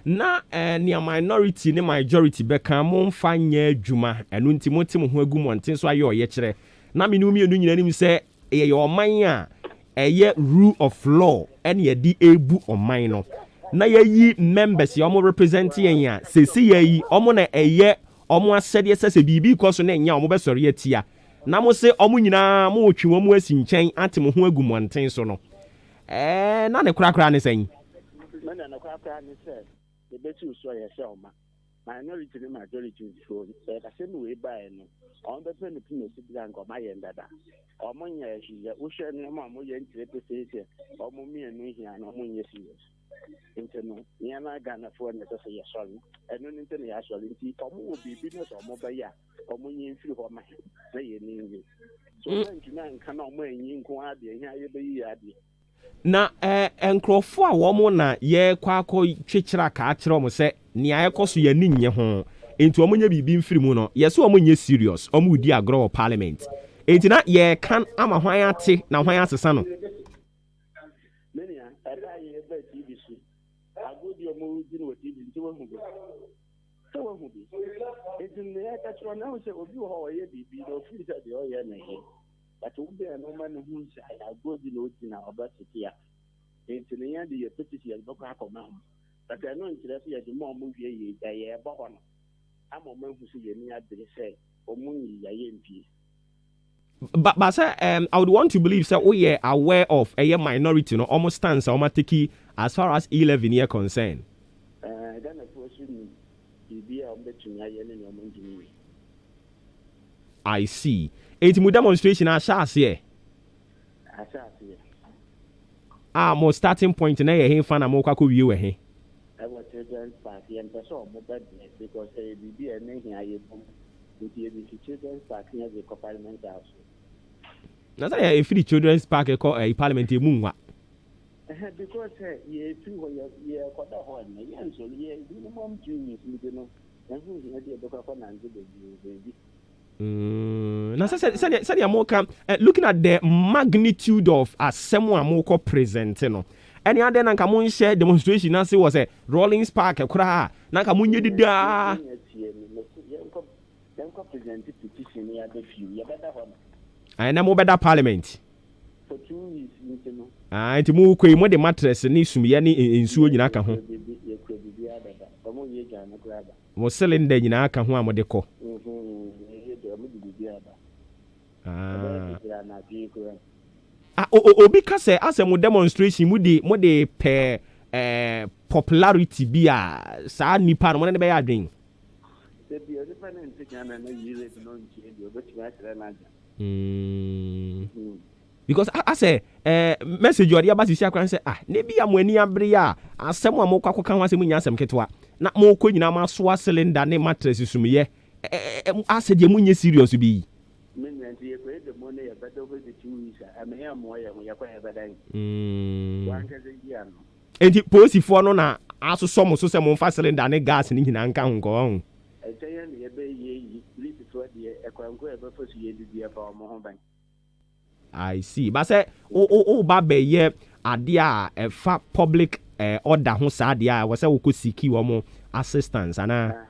Na near minority ne majority beka mo fanye djuma enu ntimoti mo ho agum onten so aye oyekere na menu mienu nyina nim se ye oman a eye rule of law ene ye di ebu oman no na yayi members ye omo represent yen ya sesi yayi omo na eye omo asede sese bibi koso na enya omo besori atia na mo se omo nyina mo otwi omo asi nchen ante mo ho agum onten so no na ne krakra ne sen
Many of the said the best you saw yourself, minority and majority show said the same way by on the penny citizen of my end that or money she ocean and mamma yen to or mummy and me here and among your serious. Internal, Yana Ghana for necessary sorry, and no internal actually or will be business or mobile or money in free for my say in English. So 99 cannot win in Quadi and here be yadi.
Na enkrofo a wo mo na ye kwakọ twetwera ka akere mo se nia ekoso ya ninye ho enti omo nya bibi mfiri mu no ye so omo nya serious omo udi agro parliament enti na ye kan ama hwan ate na hwan asesa no
menia ada ye be TBC agodi omo udi no TBC nti wo hu bi so wo hu bi enti ne ya ka tro na wo se obi ho ye bibi no fi se de o ye na he but we be no man who say I go the load in our budget here. It's in the end the petition and book up man. But I know interest here the more movie ye a bon. I'm a man who see any address say or money MP.
But sir, I would want to believe that we are aware of a minority no almost stands automatically as far as 11 year concerned.
Then a person be on the Chinese.
I see. It's a demonstration as here. Mo starting point na ye fan am kwa ko wiwe he.
I was children's party and person mo bad because BB and here you come with the children's party as a parliament house.
Na say e free children's park e parliament e munwa.
Because ye free ye kwada ho na ye so ye minimum 2 years you know. And who here dey doka for na baby.
Now, looking at the magnitude of someone more present, you know. Any other than Kamun share demonstration, as it was a rolling spark, a cry, Nakamun did da. I know better parliament.
For 2 weeks, you know.
I to move quick when the mattress needs to be any in Suinaka. Was selling the Yanaka Huamo deco. Because as a demonstration would the per popularity be a sad nipan one be a drink. because I say message or the abasi shakran say nebi amweni abria asem a mo kwakọ kan wasem nya asem ketwa na mo ko nyina ma so cylinder ne mattress sumiye ase de munye serious bi
men nti ye ko de mo ne ya bedo ko de 2 weeks am here mo ya ko ya bedan wan ka ze ya no
enti posifo no na asoso mo so se mo fa cylinder ne gas ni nyina nka honko
eteya ne ye be ye list so de ekwanko e be fo su ye di fa mo ho ban
I see. But say, ba be ye adia fa public order ho sa adia we say we could seek you assistance ana.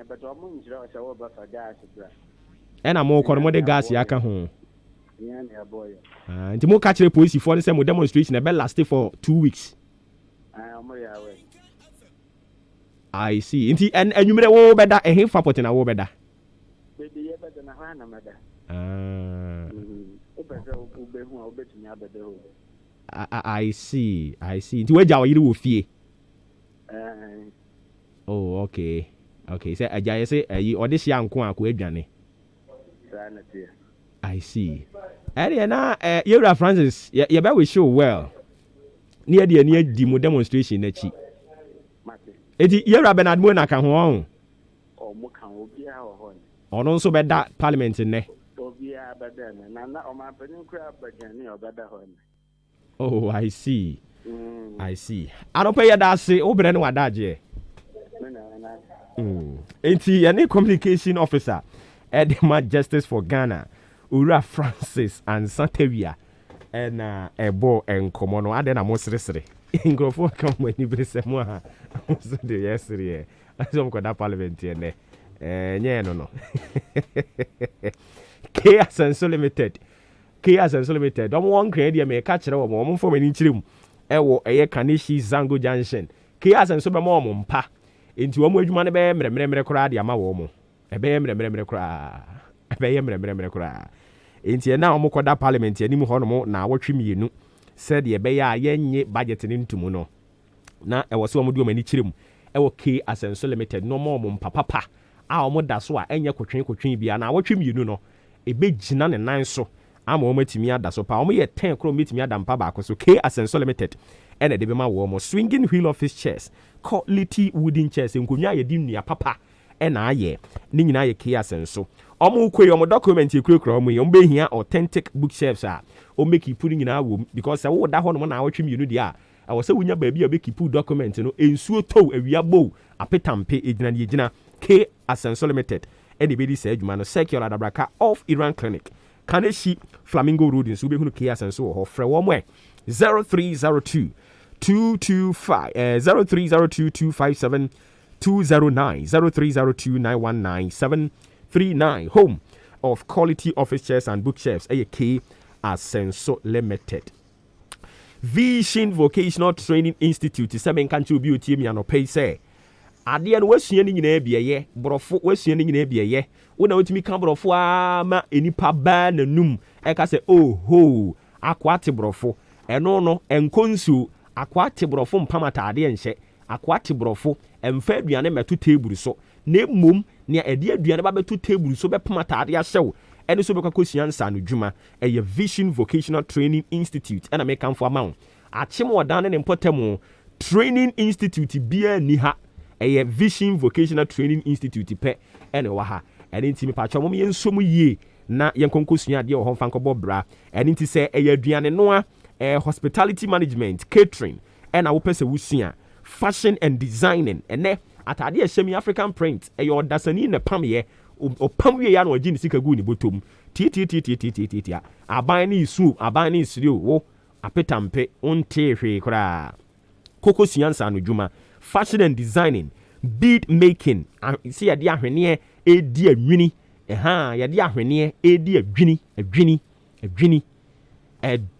But omo njira say we ba fa gas bra.
E na mo ko mo de gas ya ka ho.
Yeah, na boy.
Nti mo ka kire police for say mo demonstration e be last for 2 weeks.
Omo ya we.
I see. Nti enwumere wo be da ehin fa pot na wo be da.
Be ye be da na ha na meda.
I see. Nti waja wo yiri wo fie. Oh, okay. Say aja say ayi odihia nko akọ adwane. I see. Area na Yura Francis ye be we show well. Near the mo demonstration na chi. Eti Yura Bernard mo na ka ho on.
O mo kan obi a ho ho.
Ono nso be da parliament ne. Oh, I see. I don't pay your dad say, oh, but what that ye. Any communication officer at the Justice for Ghana, Ura Francis and Santavia, and a boy and Comono, I then a most recently. In go for come when you be some more. Yesterday, I don't got that parliament here. Yeah, no. Chaos and so limited. Don't want credit me catch it over for many children. Ewo eye Kanishi Zango Junction. Chaos and so be more mumpa. Into one way you man be mre kra dia ma wo mo. E be mre kra. E be mre kra. Into na omo koda parliament anim ho no mo na wotwe mienu. Said ye be ya yenye budget ni ntumu no. Na e wo so omo du mani chirem. Ewo Chaos and so limited no more mumpa papa. A omo da so a enye kotwen bia na wotwe mienu no. Ebe gina ne nan so ama o matimi ada so pa o ye 10 kro matimi ada mpa ba ko so K Asenso Limited ene de be ma wo mo swinging wheel office chairs quality wooden chairs nkonwa ye di nnua papa ena aye ni nyina ye K Asenso omo kwe omo document ye kura omo ye omo be hia authentic bookshelves a o make you put nyina wo because wo da ho no na wotwe mienu dia a wo se wonya ba bia be keep document no ensuo tow awia bow apetampe egina ne egina K Asenso Limited Eddie Bedi said, you man, Secular Dabraka of Iran Clinic. Kaneshi Flamingo Road in Subihunu Kias and so or Frewomwe 0302 225 0302 257 209 0302 919 739 home of quality office chairs and bookshelves K Asenso Limited. Vision Vocational Training Institute 7 country beauty me no pay say ade no wasua ni nyina bieye borofo wasua ni nyina bieye wona wotimi ka borofo ma enipa ba nanum e ka se oho akwate borofo eno no enkonsu akwate borofo mpamata ade enhye akwate borofo emfa aduane meto table so na mom ne ade aduane ba beto table so bepamata ade ahyew ene so bekakosua nsa no dwuma eye Vision Vocational Training Institute ena me kanfo amawo achim odan ne mpotamo Training Institute bia ni ha a Vision Vocational Training Institute pe ene wa ha ene ntimi pa chom ye nsom yie na ye konkosua de ho fanko bobra ene nti se e aduane no hospitality management catering ena wo pese wusua fashion and designing ene atade ahyemi African print e yo dasani na pam ye opam wie ya na ogi ni sika gu ni botom ti aban ni isu aban ni isrio wo apetampe onte hwe kra kokosua nsa no dwuma fashion and designing, bead making. See ya dia hwene e di adwini. Ya dia hwene e di adwini.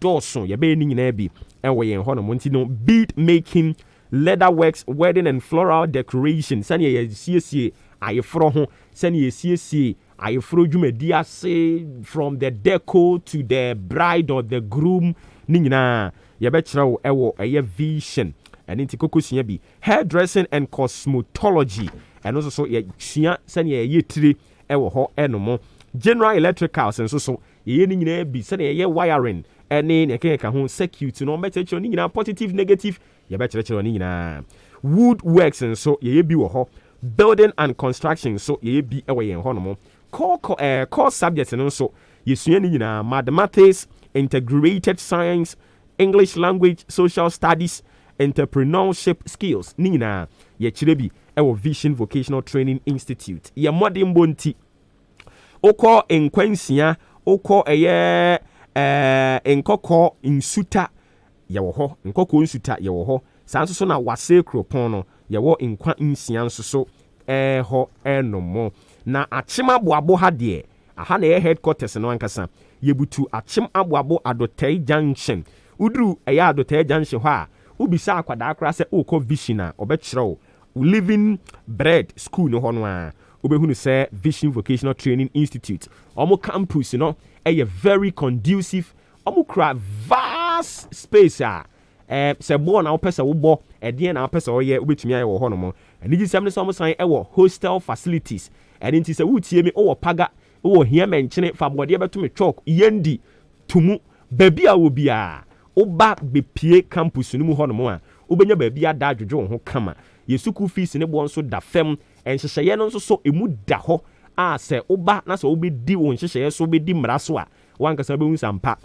Dawson ya be ni nyina bi. Enwe yen ho no monti no bead making, leather works, wedding and floral decoration. Sani ye siesie ayefro ho, sani ye siesie ayefro dwumadi ase from the deco to the bride or the groom. Ni nyina ya be kirawo ewo eye vision. And into kokosua bi hairdressing and cosmetology and also so ye sua sani ye tire ewo ho enomo General Electricals and so ye ni nyina bi se ye wiring ene ne ka ho circuit no metecho ni nyina positive negative ye be kire ni nyina. Woodworks and so ye bi wo ho. Building and construction so ye bi e wo ye ho no mo. Core subjects and so ye sua ni nyina mathematics, integrated science, English language, social studies, entrepreneurship skills ni nyina ye kire bi e wo Vision Vocational Training Institute. Ye modern bonti oko enkwansia oko eye enkoko insuta ye wo ho nkoko insuta ye wo ho sanso so na wase kropon no ye wo enkwa nsia nso so ho enomo na achim aboabo ha de aha na ye headquarters no ankasa ye butu achim aboabo Adotei Junction uduru eye Adotei Junction ho a ubisa akwada akra se oko Vision a obekyerew living bread school no ho no a obehunu say Vision Vocational Training Institute omo campus no a very conducive omo kra vast space a se bo na opesa wo bo ede na opesa oye obetumi aye wo ho no mo ani gi sem ne so mo san e wo hostel facilities and nti se wutie me wo paga wo hia menchene fa bode beto me chalk yendi tumu baby a wo bia oba bepie campus no mu ho no mo a obenya baby ada adwodwo ho kama yesuku fees ne bo nso da fem enhyehyeye no nso so emu da ho a se oba na se obedi wo nhyehyeye so obedi mmara so a wankasa be hu sampa.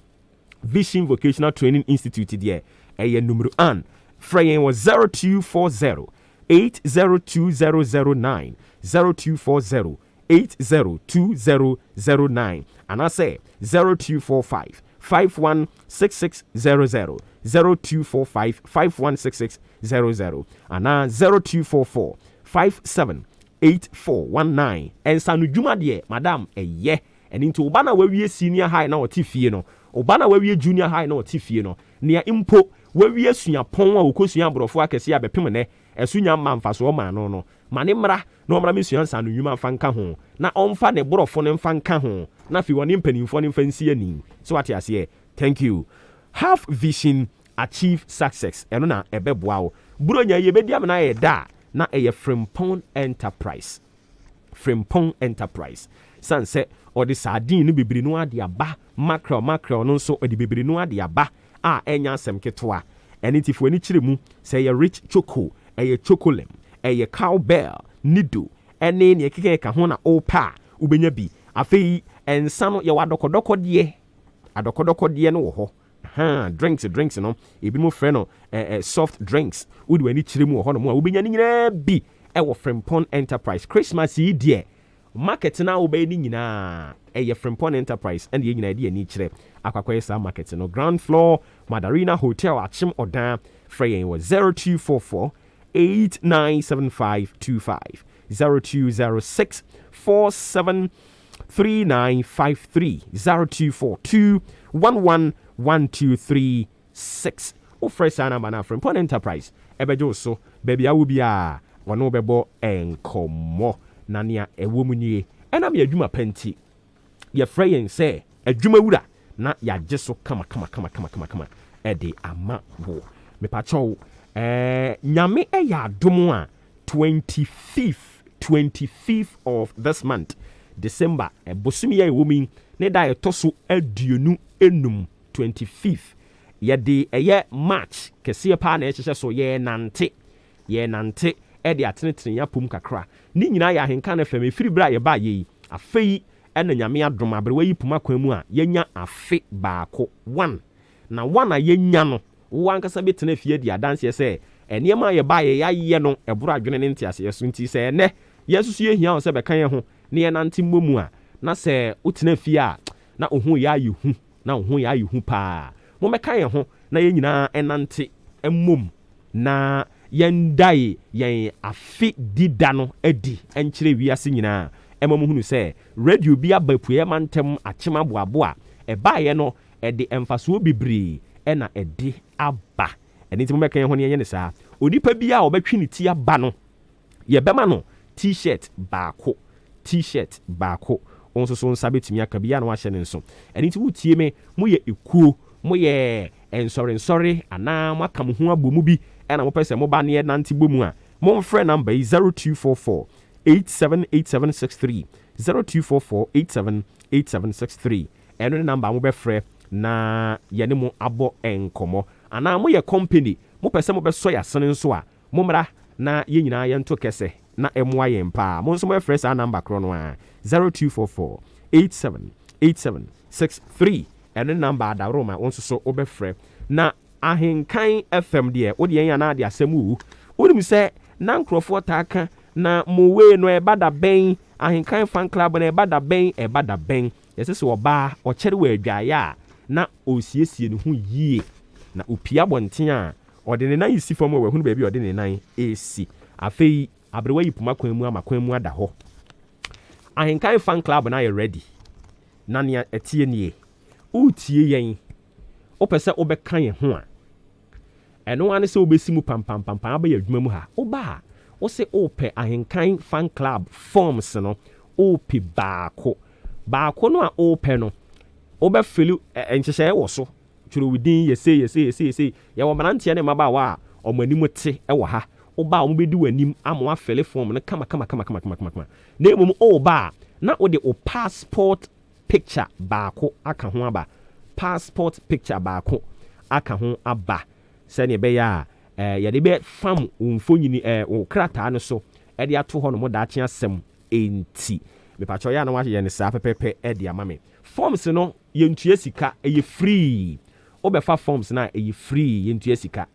Vision Vocational Training Institute there eye numero 1 fraying was 0240 802009 0240 802009 and I say 0245 516600 0245 516600 and 0244 578419 and sanu juma de madam eye and into obana we senior high na otifie no obana we junior high na otifie no nia impo we sua pon a okosua abrofo akese abepem ne esunya mamfaso ma no no mane mra na omra mesua sanu juma fanka ho na omfa ne brofo ne fanka ho na fi woni mpanimfo ne fansi ani so what you say. Thank you. Have vision, achieve success eno na ebeboa wo buronya ye bedi amna ye da na eye Frimpong Enterprise. Frimpong Enterprise. Sanse odi sardine no bibiri no ade aba mackerel no so odi bibiri no ade aba a enya asem ketwa enitifo ani kiremu say ye rich choco eye chocolem eye cowbell nido ene ne keke ka ho na opa ubenya bi afei ensa no ye wadokodoko de adokodoko de no wo ho drinks no ebi mo frɛ no soft drinks wodi wani kiremu wo ho no mo a ubenya ni nyina bi e wo Frimpong Enterprise Christmas yi de market na obey ni nyina eye Frimpong Enterprise and ye nyina de ani kire akwakoye sa market no ground floor Madarina Hotel Achim Odan fraying was 0244 897525 0206 473953 0242 111236 o fresh ana mana Frimpong Enterprise ebejo so baby a wo bia wono bebo enkomo na nea ewo mu nie ena me adwuma panti ye fraying say adwuma wura na ya gye so kama ede ama wo me pacho nyame ya adom a 25th of this month December bosumi ya ewomi ne da etoso aduonu enum 25th ye de eye March kese pa na ehye so ye nante ede atenetene ya pom kakra ni nyina ya henka na fam efiri bra ye ba ye afei ena nyame adom abrewa yi pom akwan mu a yenya afe baako 1 na 1 a yenya no wo ankasa betena fie di adanse se enema ye ba ye yaye no eboro adwene ne ntiase yeso nti se ene yesusu ye hia o se bekan ye ho ne ye nante mmomu a na se utena fie a na ohun ya ayi hu na ohun ya ayi hu pa mo mekan ye ho na ye nyina enante emmom na yendai yen afi dida no edi enkyere wiase nyina emam hunu se radio bi abapue mantem achema boaboa ebaye no ede emfaso bibiri ena ede aba eni ti mo mekan ho ne ye ne sa onipa bi a obetwe ne ti aba no ye bema no t-shirt baako onso so nsa betumi aka bia na wa hye ne nso eni ti wutie me mo ye ekuo mo ye ensore ana makam ho abomu bi ena mo pese mo ba ne nante bomu a mo mfrɛ number 0244 878763 0244878763 ɛno ne number mo bɛfrɛ na yɛne mo abɔ nkɔmmɔ anaa moyɛ company mopɛ sɛ mobɛsɔ yɛ asene nso a mommra na yɛn nyinaa yɛnto kɛsɛ na ɛmoa yɛn paa mo nso mobɛfrɛ saa number korɔ no a 0244878763 ɛno ne number adaworo ma wo nso so wobɛfrɛ na ahenkan fm deɛ wode yɛn anaa de asɛm wu wonim sɛ na nkurɔfoɔ taa ka na mowei no ɛba da bɛn ahenkan fan club no ɛba da bɛn yɛsɛ sɛ ɔbaa ɔkyɛre wɔ adwaeɛ a na ɔsiesie ne ho yie na opia bɔnten a ɔde ne nan yi si fam wɔ hunu baabi ɔde ne nan esi afei abrewa yi puma kwan mu ama kwan mu ada hɔ ahenkan fan club na yɛ ready na nea ɛtie nie wotie yɛn wopɛ sɛ wobɛka yɛn ho a ɛno ane sɛ wobɛsi mu pampampampa abɛyɛ adwuma mu ha woba a wo se wopɛ ahenkan fan club forms no wopɛ baako no a wopɛ no wobɛfili nhyehyɛeɛ wɔ so twerɛ wodin yɛsei yɛwɔ mmeranteɛ ne mmabaawa a ɔmo anim te wɔ ha woba a ɔmo bɛdi w'anim ama wafili form no kama na mmom woba a na wode wo passport picture baako aka ho aba sɛnea ɛbɛyɛ a yɛde bɛ fam mfonyini wo krataa no so ɛde ato hɔ no mo daakye asɛm enti mepatwɔ yɛ na wahyɛ ne saa pɛpɛpɛ ɛde ama me forms no yɛntua sika ɛyɛ free wobɛfa forms no a ɛyɛ free yɛntua sika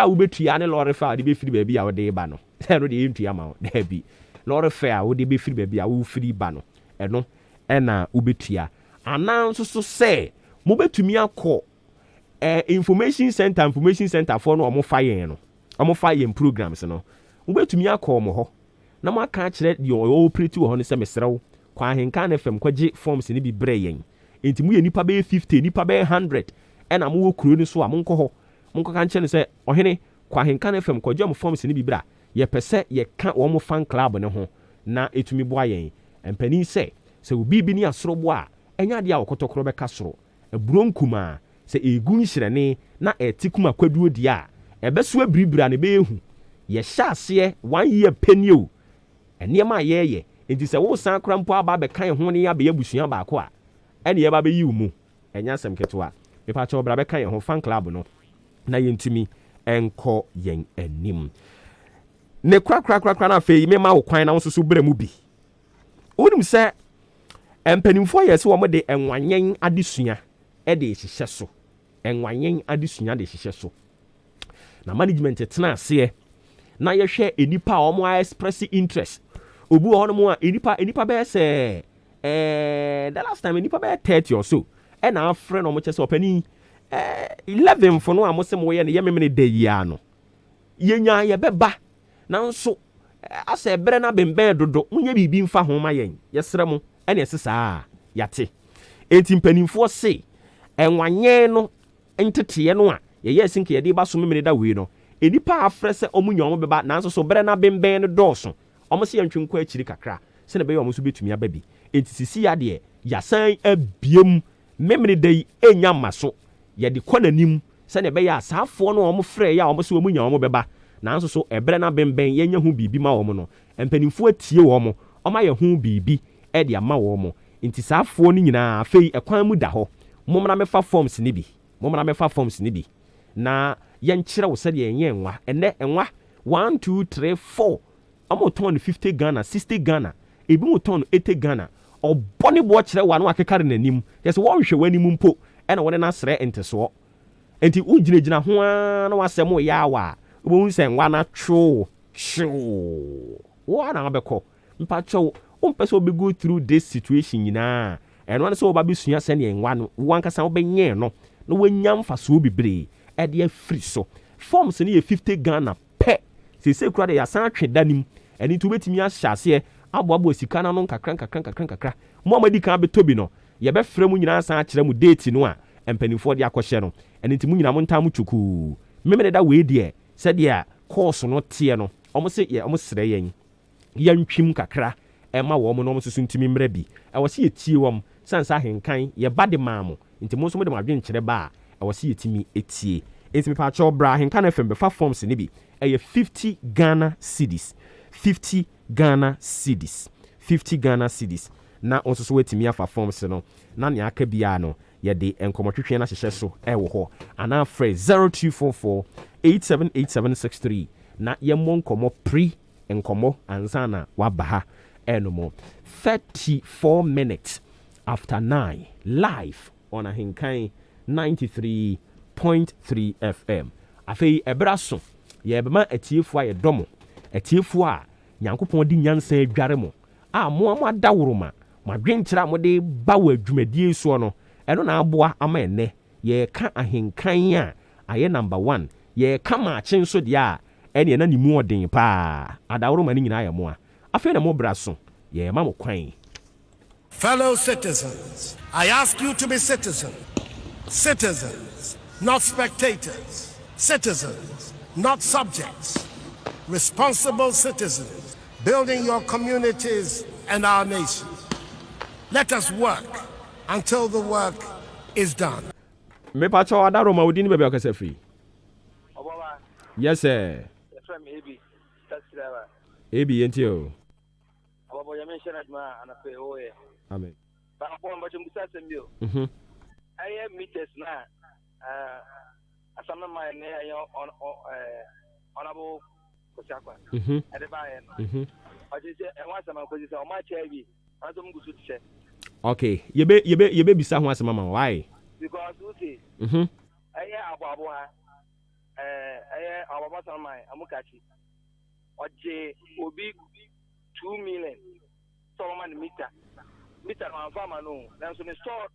a wobɛtua ne lɔre fa a wode bɛfiri baabi a wode ba no ɛno de yɛntua ma wo daabi lɔre fa a wode bɛfiri baabi a wofiri ba no ɛno ɛna wobɛtua anaa nso so sɛ mobɛtumi akɔ information center for no ɔmo fa yɛn programs no wobɛtumi akɔ ɔmo hɔ na mo aka kyerɛ deɛ ɔoperate wɔ hɔ no sɛ mesrɛw kɔ ahenkan fm kɔgye forms ne bi brɛ yɛn enti mo yɛ nipa bɛyɛ 50 nipa bɛyɛ 100 ɛna mo wɔ kuro no so a monkɔ hɔ monkɔka nkyɛn sɛ ɔhene kɔ ahenkan fm kɔgye ɔmo forms ne bi brɛ yɛpɛ sɛ yɛka wɔn fan club ne ho na etumi boa yɛn mpanin sɛ obi bi ne asorobo a ɛnya adeɛ a wɔkɔtɔkorɔ bɛka soro aburo nkuma sɛ egu nhyerɛne na ɛte kuma kwaduo di a ɛbɛso abiribira ne bɛɛhu yɛhyɛ aseɛ 1 year penny o nneɛma a yɛyɛ nti sɛ wo san kora mpo aba bɛka yɛn ho ne yɛabɛyɛ abusua baako a ɛne yɛba bɛyi wo mu ɛnya asɛm ketewa mepakyɛ ɔbra bɛka yɛn ho fan club no na yɛntumi ɛnkɔ yɛn anim ne kora na afei mema wo kwan na wo soso brɛ mu bi wonim sɛ mpanimfoɔ yɛ sɛ wɔn de ɛnwanyɛn adesua ɛde hyehyɛ so ɛnwanyɛn adesua de hyehyɛ so na management tena aseɛ na yɛhwɛ enipa a wɔn express interest obi wɔ hɔ no mu a enipa bɛyɛ sɛ the last time enipa bɛyɛ 30 or so ɛna afrɛ na wɔn kyɛ sɛ ɔpanin 11 fo no a wɔsɛ wɔyɛ no yɛmɛmɛ da yia no yɛnya yɛbɛba nanso asɛ ɛbrɛ na bɛnbɛn dodo munyɛ biribi mfa ho ma yɛn yɛsrɛ mo ɛna ɛsɛ saa yɛate enti mpanimfoɔ se ɛnwanyɛn no nteteɛ no a yɛyɛ sinke yɛde ba so memene da wei no enipa afrɛ sɛ ɔmo nya ɔmo bɛba nanso so brɛ na bɛnbɛn no dɔɔso ɔmo se yɛntwe nkɔ akyiri kakra sɛ na bɛyɛ ɔmo so betumi aba bi enti sisi ya deɛ yasan abiem memene da yi enya ma so yɛde kɔ n'anim sɛ na bɛyɛ asaafoɔ no ɔmo frɛ yɛ a ɔmo se ɔmo nya ɔmo bɛba nanso so ɛbrɛ na bɛnbɛn yɛnya ho biribi ma wɔn no mpanimfoɔ tie wɔn ɔmo ayɛ ho biribi ɛde ama wɔn nti saafoɔ no nyinaa afei ɛkwan mu da hɔ mommra mɛfa forms ne bi na yɛnkyerɛ wo sɛdeɛ ɛnyɛ nwa ɛnɛ nwa 1 2 3 4 ɔmo tɔn no 50 Ghana 60 Ghana ebi mo tɔn no 80 Ghana ɔbɔne boɔ kyerɛ wa no akekare n'anim yɛsɛ wɔnhwɛ w'anim mpo ɛna wɔde n'asrɛ ntesoɔ enti wogyinagyina ho a na wasɛm yɛ awa wobɛhu sɛ nwa no atwo hyew wo ana wabɛkɔ mpakyɛw wompɛ sɛ wobɛgo through this situation nyinaa ɛno ane sɛ woba bɛsua sɛneɛ nwa no wankasa wobɛnyɛɛ no na woanya mfasoɔ bebree ɛde afiri so forms no yɛ 50 Ghana pɛ sɛsɛ kura de yɛasan atwe da nim ɛno nti wobɛtumi ahyɛ aseɛ aboaboa sika no nkakra mo a madi kan bɛtɔ bi no yɛbɛfrɛ mu nyinaa san akyerɛ mu date no a mpanimfoɔ de akɔhyɛ no ɛno nti mu nyina mo ntam twukuu memene da wei deɛ sɛdeɛ course no teɛ no ɔmo se ɔmo srɛ yɛntwim kakra ɛma wɔn no ɔmo soso ntumi mmerɛ bi ɛwɔ sɛ yɛtie wɔm sansa ahenkan yɛba de maa mo nti mo nso mo de mo adwene kyerɛ ba a ɛwɔ sɛ yɛtumi etie nti mepa kyɛw bra ahenkan fm bɛfa forms ne bi ɛyɛ 50 Ghana cedis 50 Ghana cedis 50 Ghana cedis. Na onso so wetimi afa forms no. Na ne aka bia no ye de enkomotwetwe na hyehyɛ so ɛwɔ hɔ. Ana frɛ 0244 878763 na ye mon komo pre enkomo ansana wabaha enomo 34 minutes after 9 live on Ahinkan 93.3 FM. Afei ebraso ye bema etiefo aye domo etiefo a nyankopon di nyansa adware mo a mo amadawroma madwenkyera mo de ba wa adwumadie so no eno na aboa ama ene ye ka Ahinkan a aye number 1 ye ka Maakye nso de a ene na nimu odin pa adawroma ni nyina aye mo a afei na mo braso ye ma mo kwan.
Fellow citizens, I ask you to be citizens. Citizens, not spectators. Citizens, not subjects. Responsible citizens, building your communities and our nation. Let us work until the work is done.
Me pacho adaro ma udini bebe akase free.
Obuoba.
Yes sir.
From AB. Taxi driver.
AB ntio.
Obuoba ya mention adma anape oye.
Amen.
Ba ko mba chum bisa sembio. Aye meters na asama my ne aye on honorable Kosiakwa. Ade ba ye no. Oje se e wan sama ko se o ma cha bi. Aso mu gusu tse.
Okay, yebe bisa ho asema ma why?
Because we see. Aye abo ha. Aye ababa sama amukachi. Oje obi 2 million. So man meter no farmer no. Then so the store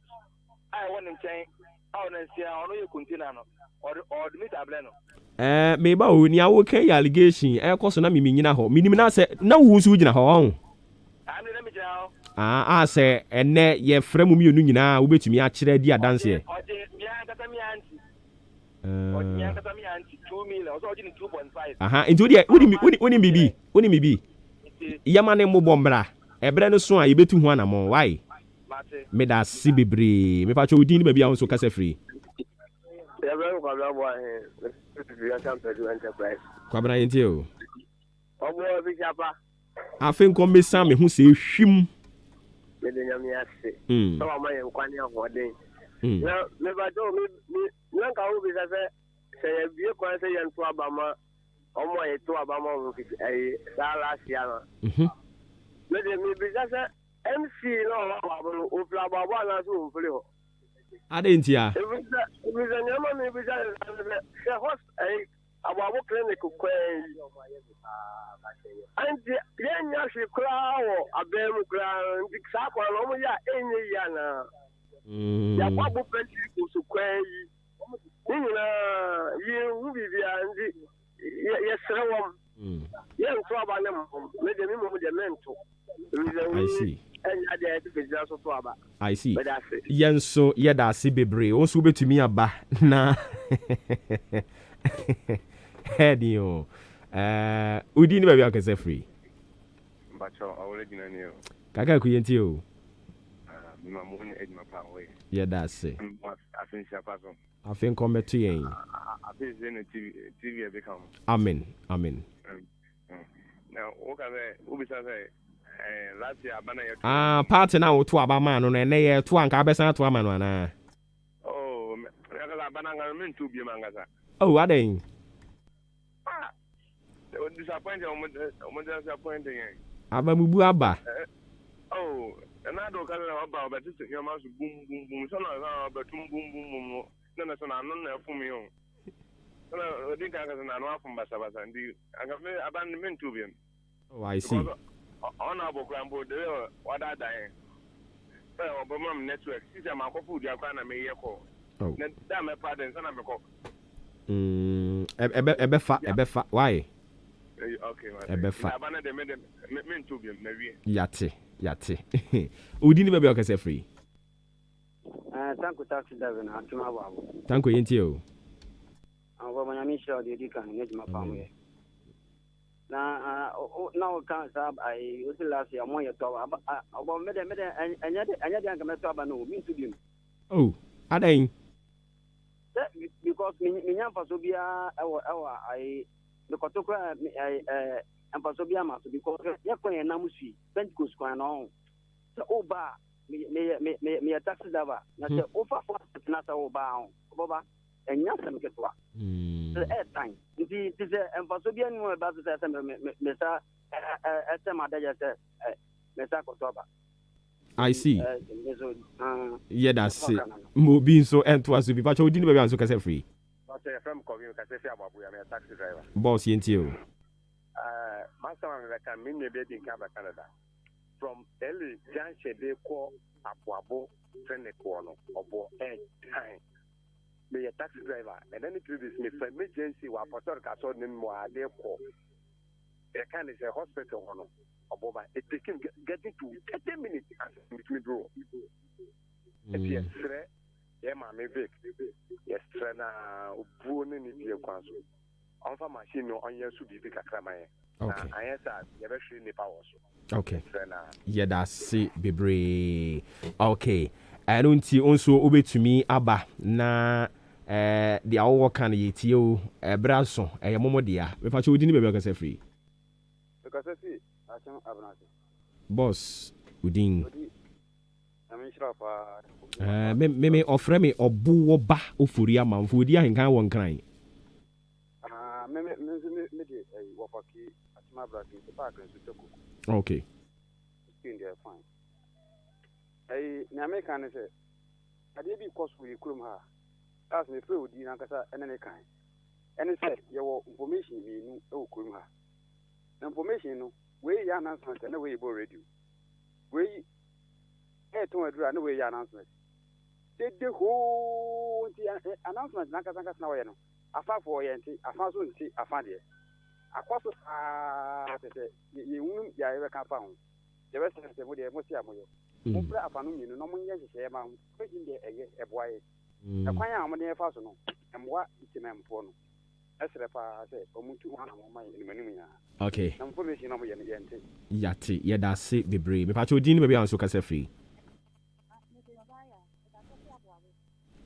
I want him saying how na see ono you container no or the meter blend no.
Me ba o ni awo kan allegation koso na mimi nyina ho. Minim na se na wo nsu gina ho.
Ami na mi gina ho.
Se enne ye frɛ mu mienu nyina wo betumi a kyerɛ di adanse e.
Oje mi ankata mi anti. Oje mi ankata mi anti 2 million. So oje ni 2.5.
Into dia woni bibi. Yama ne mbobɔ mbra. Ebre no so a yebetu ho anamon why? Me da si bebre. Me pa cho udin ba bia won so kasa free.
Ebre ko bla bo he. Ya tam pedu enterprise.
Kwabra yenti o.
Obo bi chapa.
Afen ko me sam me hu se hwim.
Me de nyame ase. So ma ye kwani ahoden. Na me ba do me nka wo bi se ye bie kwan se ye nto abama. Omo ye to abama wo fi sala sia no. Me de me bi se MC no wa o fla baba na so o fle ho.
Adentia.
Bi se nyama me bi se host ababo clinic kwen. And yenya shi kra wo abemu kra ndi sa kwa no mo ya enye ya na. Ya kwa bo penti ko so kwen yi. Ni na yi wu bi bia ndi ye srewom. Ye nto abane mo me de mi mo de mento.
I see.
I
see. Yenso yeda si bebre. Onso betumi aba na hedio. Udi ni ba bia kase free.
Bacho original ni o.
Kaka ku yenti o.
Ma mo ni edma pa we.
Yeda si.
Afin siapa so.
Afin come to yen.
Afin ze ne TV e be kam.
Amen.
Now o ka be ubisa say last year abana ye
party na wo to abama no na ye to anka abesa to ama no ana.
Oh, ya ka abana ngara men to bi mangasa.
Oh, aden.
O disappointed o disappointing.
Aba mubu aba.
Oh, na do ka na aba ba tete ya ma so bum so na ba tum bum na so na no na fu mi o. Na o din ka na no afum basa ndi anga me aban men to bi.
Oh, I see.
Honorable Grambo, the other dying. Well, Obama network, since I'm a couple of Yakana may echo. Oh, damn, my pardon, son of a cock.
Ebefa, why?
Okay,
Ebefa.
Abana de men to be maybe.
Yate. Udini baby, I can say free.
Thank you, taxi driver.
Thank you, Yentio.
I'm going to show the Dikan, get my family. Now can't have I was last year more about Mede and yet young Metaba no mean to him.
Oh, Adain.
Because Minyan Pasobia, I the Kotoka and for so be a master because you're going to Namusi, Pentecost Square on. So, oh, bar, me a taxi driver, not the offer for Nasa Oba, Boba, and Yasan Ketwa. The air time. It is and for so be anyone about the Mesa, Mesa Kotoba.
I see. Yeah, that's it. Moving so and was to be but you didn't be answer cassette free.
From Kogi, I'm a taxi driver.
Boss, you.
Master American, many baby in Canada. From early Janche, they call Apuabo, Senecono, or time. Be a taxi driver, and then it will be for emergency or for Castle more, they call. They can is a hospital or Obuoba. It taking getting to 30 minutes and between bro. Yes, sir. Yeah, mammy, Vic. Yes, sir. Now, Brunin is your council. On for machine on your Subica Cramae.
Okay.
I answer, never seen the powers.
Okay. Yeah, that's it, Bibre. Okay. I don't see also over to me, Abba. Na the hour can eat you a brasso, a momodia. If I should didn't be able free.
Because I see, I can't have nothing.
Boss, Udin.
I'm sure.
Me offer me Obuoba Ofori Amanfo di ahenkan won kran. Okay.
Fine. I American say, I did be cost for you, Krumha. As me through the Nankasa and any kind. And it said, your information you know, Krumha. Information, where your announcement and the way you radio. Where you to a no way your announcement. Did the whole announcement Nankasa now, you know. I found for you, I found soon, I found it. I was you ever can found. The rest of the Modia Mosiamo. I found you no one yes, making a boy. A quite amony fasono, and what is a man for no. As the pa said, Omutu one of my Menumina.
Okay.
Information of your gente.
Yati, yeah, that's it, be brave. But you didn't be on so free.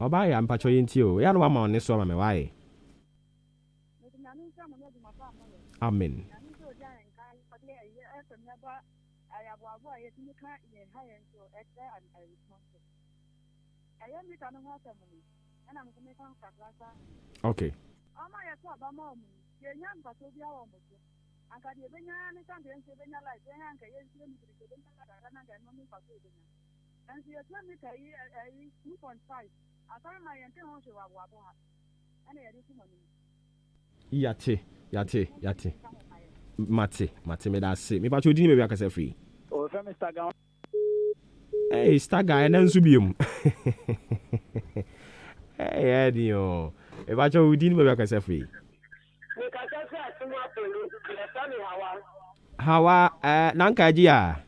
Obaya, I'm patrolling you. I don't want on this one, why? Amen. Okay. Yate. Mate, me that say. Me but you didn't be able free.
Oh, from Mr. Gown.
Hey, star guy, and then Subium. Hey, Eddie, oh. If I told you didn't be able free. How Nanka Gia?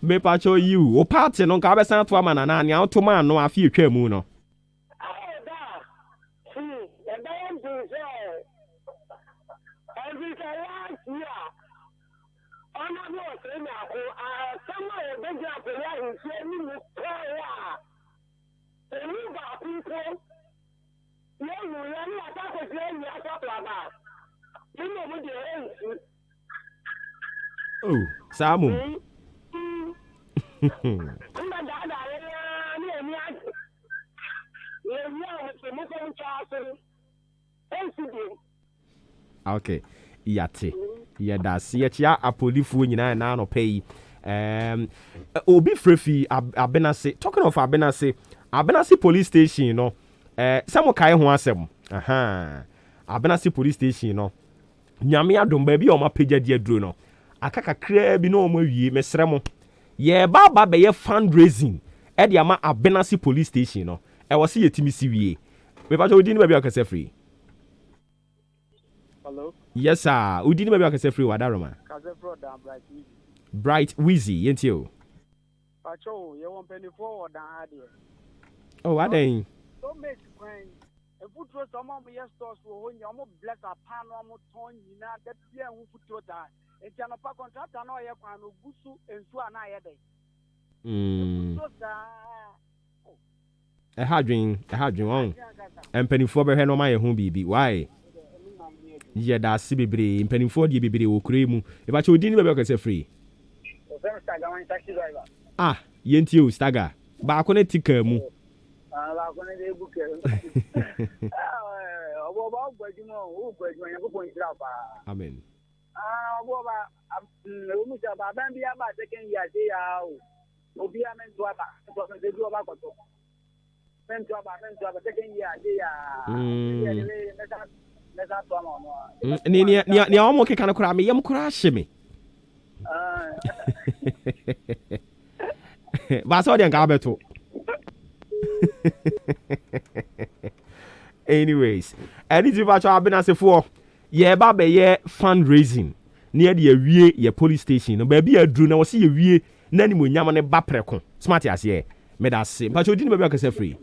Me pacho you o party no ka be san to ama na anya to man no afi etwa mu no oh Samu okay yate that's ya apolifu nyina na no pay obi frefi abenase talking of abenase police station no some kai ho asem abenase police station no nyame adom ba bi o ma pagya di aduro no akaka kra bi no o ma wie mesrɛ mo ye ba be ye fundraising e de ama abenase police station no e wo se yetimi si wie me pa odi ni ba bi akase free.
Hello.
Yes sir, odi ni ba bi akase free wadaroma.
Kase free down
Bright Wheezy yenti o.
Pacho ye won penny forward down here.
Oh aden.
Don't make when e putro some of your stores wo honya mo black pan mo ton nyina that bia hu putro da enti anopa contractor na ye kwan no gusu ensu ana ye dey
Hadwin on. And penny for her no my home baby. Why? Yeah, that's Sibibre, in penny for the baby will cream. If I told you never say free. Ah, yent you stagger. Back on a ticker. Amen. Ni almost kind of cry me. I'm crashing. But I saw the Gabeto. Anyways, any divacho I've been as a for baby, fundraising near the ye police station. No baby, a drew now see a ye, nanny when yaman a baprecon. Smart as ye, made us say, but you didn't make us free.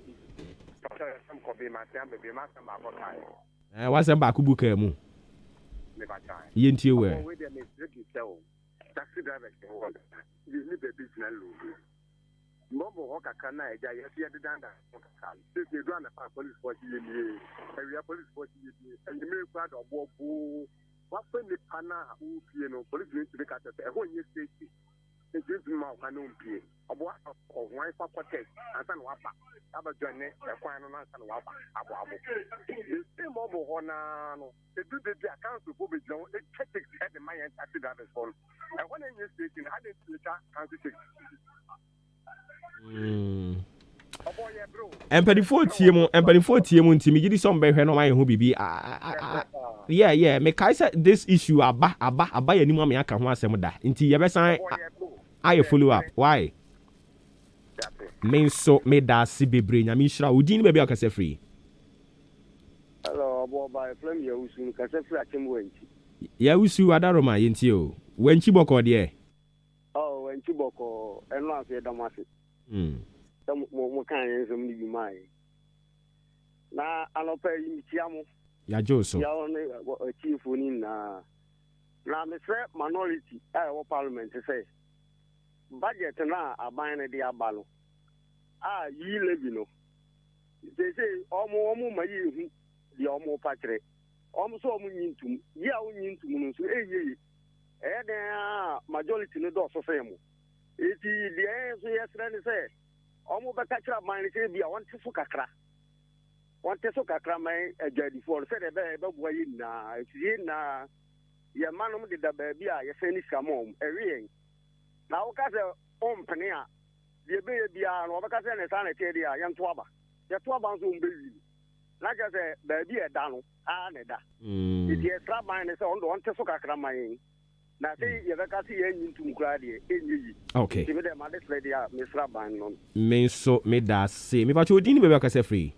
What's a bakubuka moon? Yent you were.
Mbobo hoka kana eja yesi yedanda sisi run the police force area police force and the main crowd of bobo what when the pana who police need to make at the whole new station it's just my canon pay of one for protect and san wapa abajane e kwan no san wapa abo the same mobile hona no they do the account to go be down they check at the mayan taxi drivers phone and when in new station had it to council six.
Empathy for TM until me get some better no my who be yeah me kaisa this issue aba any mama aka ho asem da nti ye be san I follow up why me so me da si bebre nya me hira udin be aka se free
hello Obuoba from ya usu ka se free akem wanchi
ya usu adaroma yenti o wanchi boko de
wanchi boko eno afi damase mo kan yensem ni bi mai na anopa yi mitiamo
ya joso
ya on chief ni na me say minority wo parliament say budget na aban ne dia balo yi lebi no they say omo ma yi hu di omo patre omo so omo nyintum ya wo nyintum no so eyi den majority no do so say mo eti die so yesre ni say omo be kakra man ni say bia wonte so kakra man ajadi for say de be boa yi na eti na ye manum de da ba bia ye say ni skamom ewe na wo ka say ompene a de be bia no wo ka say ne sa na tie dia ye nto aba nso mbe yi na ka say ba bia da no a ne da eti extra man ni say on do wonte so kakra man na say ye ka say ye nyintum kura de enyi
okay
ti be de ma de lady a misra ban no
me so me da say me ba cho odin be be ka say free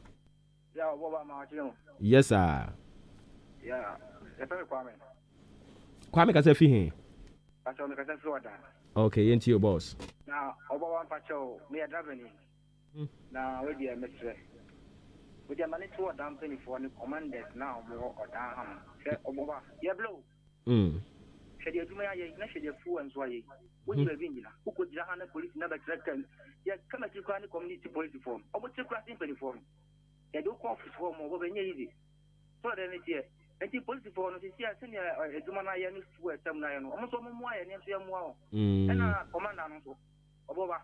ya Obuoba Maakye.
yes sir
Yeah, e pe
Kwame ka say fi hin
Pacho me ka say Florida.
okay yenti your boss
Na Obuoba Pacho me a driver ni na we dey mesre we dey manage to down penny for the commanders now more or down say Obuoba ye blow shede aduma ya na shede fu enzo aye we dey be nyina ku ko jira na police na ba track ya kama ti kwa ni community police form obo ti kwa sin penny form ya do ko office form obo be nye easy so that any tie enti police form no si aseni aduma na ya ni fu etam na ya no omo so mo aye ni so ya mo awo na commander no so Obuoba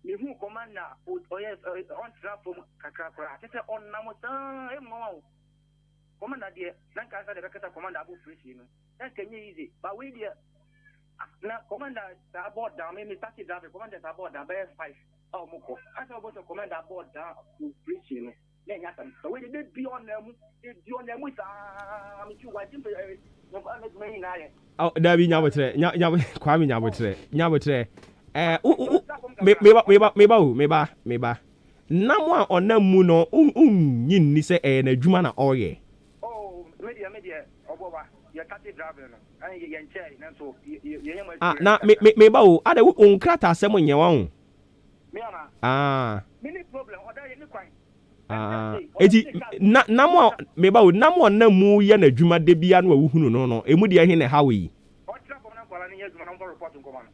me hu commander oye on trap from kakra tete on na mo tan e mo awo commander de na ka sa de ka commander abu free no that can easy but we there na commander aboard down me start drive commander aboard down by 5 oh moko asa about commander aboard down to free no na nya tan so we dey be on them sa me ki wa tin no ba me na ye
oh da bi nya botre nya Kwame nya botre me ba na mo a onam mu no nyin ni se na adwuma na oye
oh media Obuoba ya taxi driver no an ye nche na so ye
na me ba o ada wo nkrata asem nye wa ho
me ana mini problem oda ye ni kwan
eti na mo me ba o na mo na mu ye na adwuma de bia no awuhunu no emu de he na hawe yi
o tra ko na kwala ni ye adwuma no report nko ma no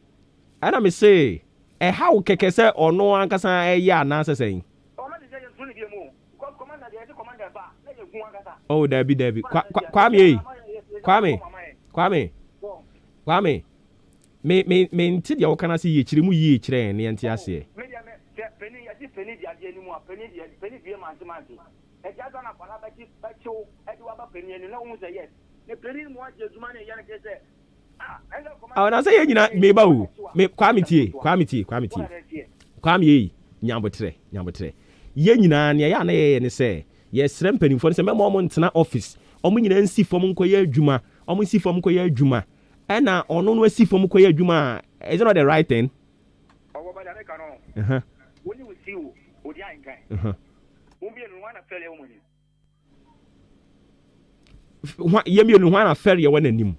ana me say how keke say ono ankasa ya na sesen. Oh, Debbie. Kwame. Me nti dia wo kana se ye kire mu ye kire ne nti ase. Ah, na say ye nyina me ba wo. Me Kwame tie. Kwame ye nyambotre. Ye nyina ne ya na ye ne say ye srem panimfo ne say me mo ntena office. Omo nyina nsi fom nkoye adwuma. Omo nsi fom nkoye adwuma. Ena ono no asi fom nkoye adwuma. Is it not the right thing?
When you see you, or the young guy, won't be one of failure woman.
What yemi no one affair ye wana nim.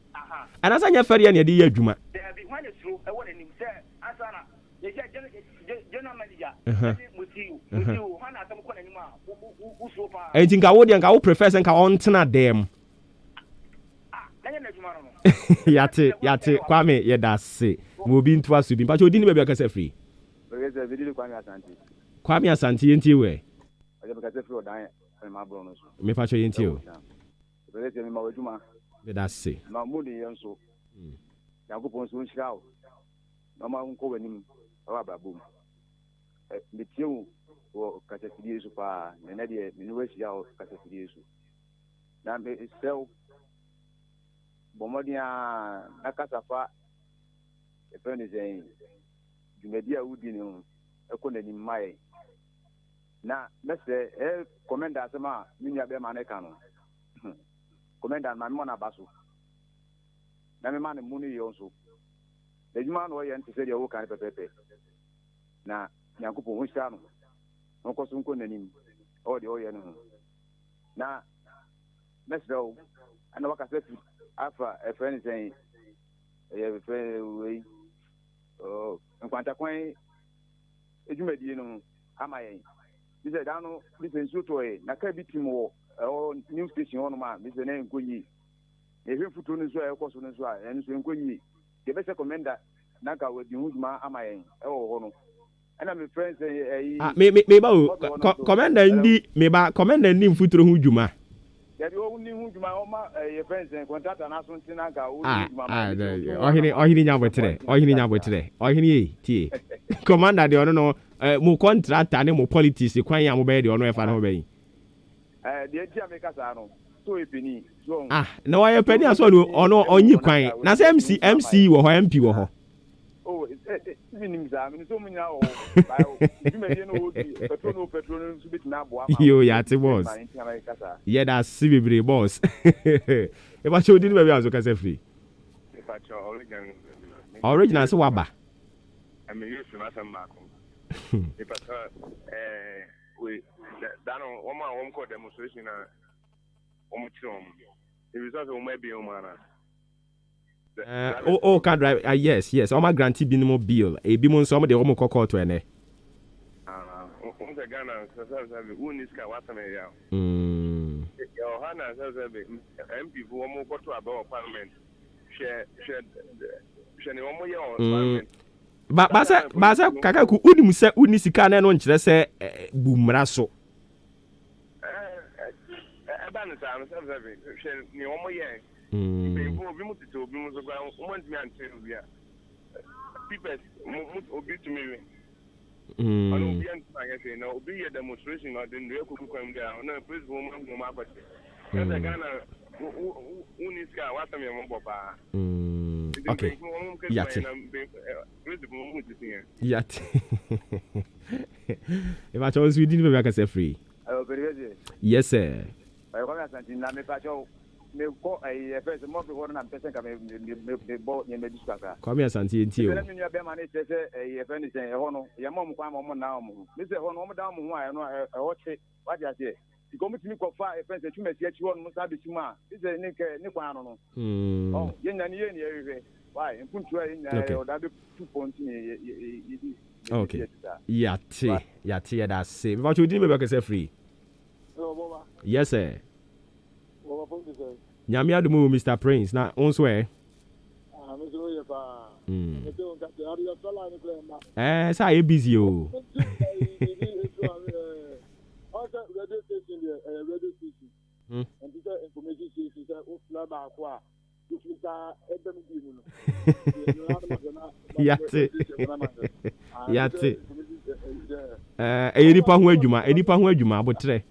And as anya fair ye na de adwuma.
There be one is true, I want him say asana. They say general manager, with you, one at some corner anymore. Who so far?
I think I would nka wo prefer nka on tena dem. Yate Kwame ye da se. Mo bi nto aso bi. But odi ni be ka say free. Kwame Asante yenti we. Me fa cho yenti o. Me da se.
Na mo de yenso. Yakopon so nshira o. Na ma nko wanim wa babom. Me tie wo kasafidi Yesu pa na de me no asia o kasafidi Yesu. Na me sel bomodia akasafa efeni zen jumedia udi ni ekonani mai na mese commander asema minya be maneka no commander ma mo na baso na me man mu ni yonso ejuma no ye ntse de wo kan pepepe na nyakupo ho sha no nko so nko nanim o de o ye no na mese o ana wakase afa efeni zen ye fe we oh nkwanta kwan ejumadi no amaye bi se dano bi se nsuto e na ka bi timo o news station ono ma bi se na nkonyi e hwe futu no so e koso no so a en so nkonyi de be se commander na ka wadi huduma amaye e wo ho no ana me friends
me ba o commander ndi me ba commander ndi mfuturo huduma
ya bi o ni huduma o ma ye friends contractor na so ntina ka o huduma
ohini nyabotre ohini tie commander de ono no mo contractor ne mo politics kwan ya mo be de ono e fa no be
de ti ameka sa no so epeni so
na wa ye peni aso no ono onyi kwan na se MC wo ho MP wo ho
oh even za mi so munya o jumedi no odi petrol no so bit na abo ama
yo ya te boss ye da sibibre boss e ba chodi ni ba bi aso ka se free
e fa cho
original so waba
am you so na sam mako e pa we dano one call demonstration na omuchom e result o maybe o mana
can drive yes o ma grantee bi no bill e bi mo nso o de o mo kokko to ene
on the Ghana sabe uniska wasame ya yo hana sabe MP fu o mo ko to about parliament share ne o mo ye o parliament
Basa kaka ku unim se unisika na no nkyere se bumra so
ban sa no sabe ni o mo ye bi mu tito bi mu so gwa o mo ntimi ante bia people obi to me ano bi ante na ye na obi ye demonstration na den re kuku kwam ga na president mo ma kwate ya Ghana uniska wasame mo bopa
okay. Yate. If I chose we didn't make us free. Yes, sir.
I want to na me pacho me ko ai first mo fi wona na pese ka me bo ye me disaka.
Come here Santi enti o.
Me nua be ma ne se e fe ni sen e ho no ye mo kwa mo na mo. Me se ho no mo da mo ho aye no e ho che wa dia se. Ti ko mutimi ko fa e fe se tuma si achi ho no sa be tuma. Me se ni kwa no no. Oh, ye nya ni ye ni e hwe. Why?
Okay. Yate that's say. But you didn't make us free. Yes, sir. Nyame adumu Mr. Prince. Na on swear. Say you busy oh. Yate. Enipa ho adwuma abotre.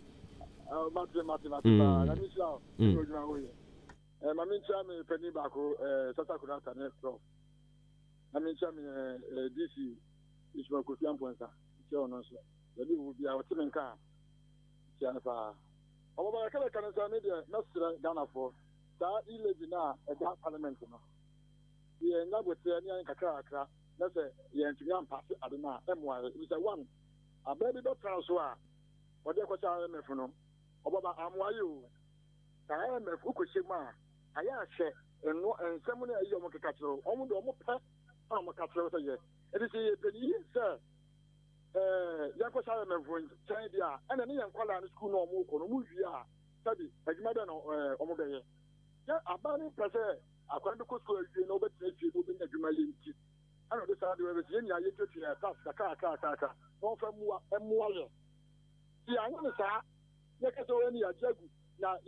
DC is my Kofian Ponsa. The will be our team in car. Jennifer. Over a color can media, not Ghana for that 11 a dark parliament. The end up with the Kakara, let's say, the Antian Pass Adana, M1 is a one. A baby doctor, what they was our mephano. Over Amayu. I am a Fukushima. I share and someone a young catcher, almost pet. I'm a catcher. It is a penny, sir. Yanko Salaman for China, and an Ian Kuala school no more, Muvia, study, as Madame Omobay. Yeah, a banning pressure, a quadruple school, you know, but you moving a Jumalin. I know this are the Virginia, you took your task, the car, no from Moya. See, I want to say, let us know any adjustment. Now,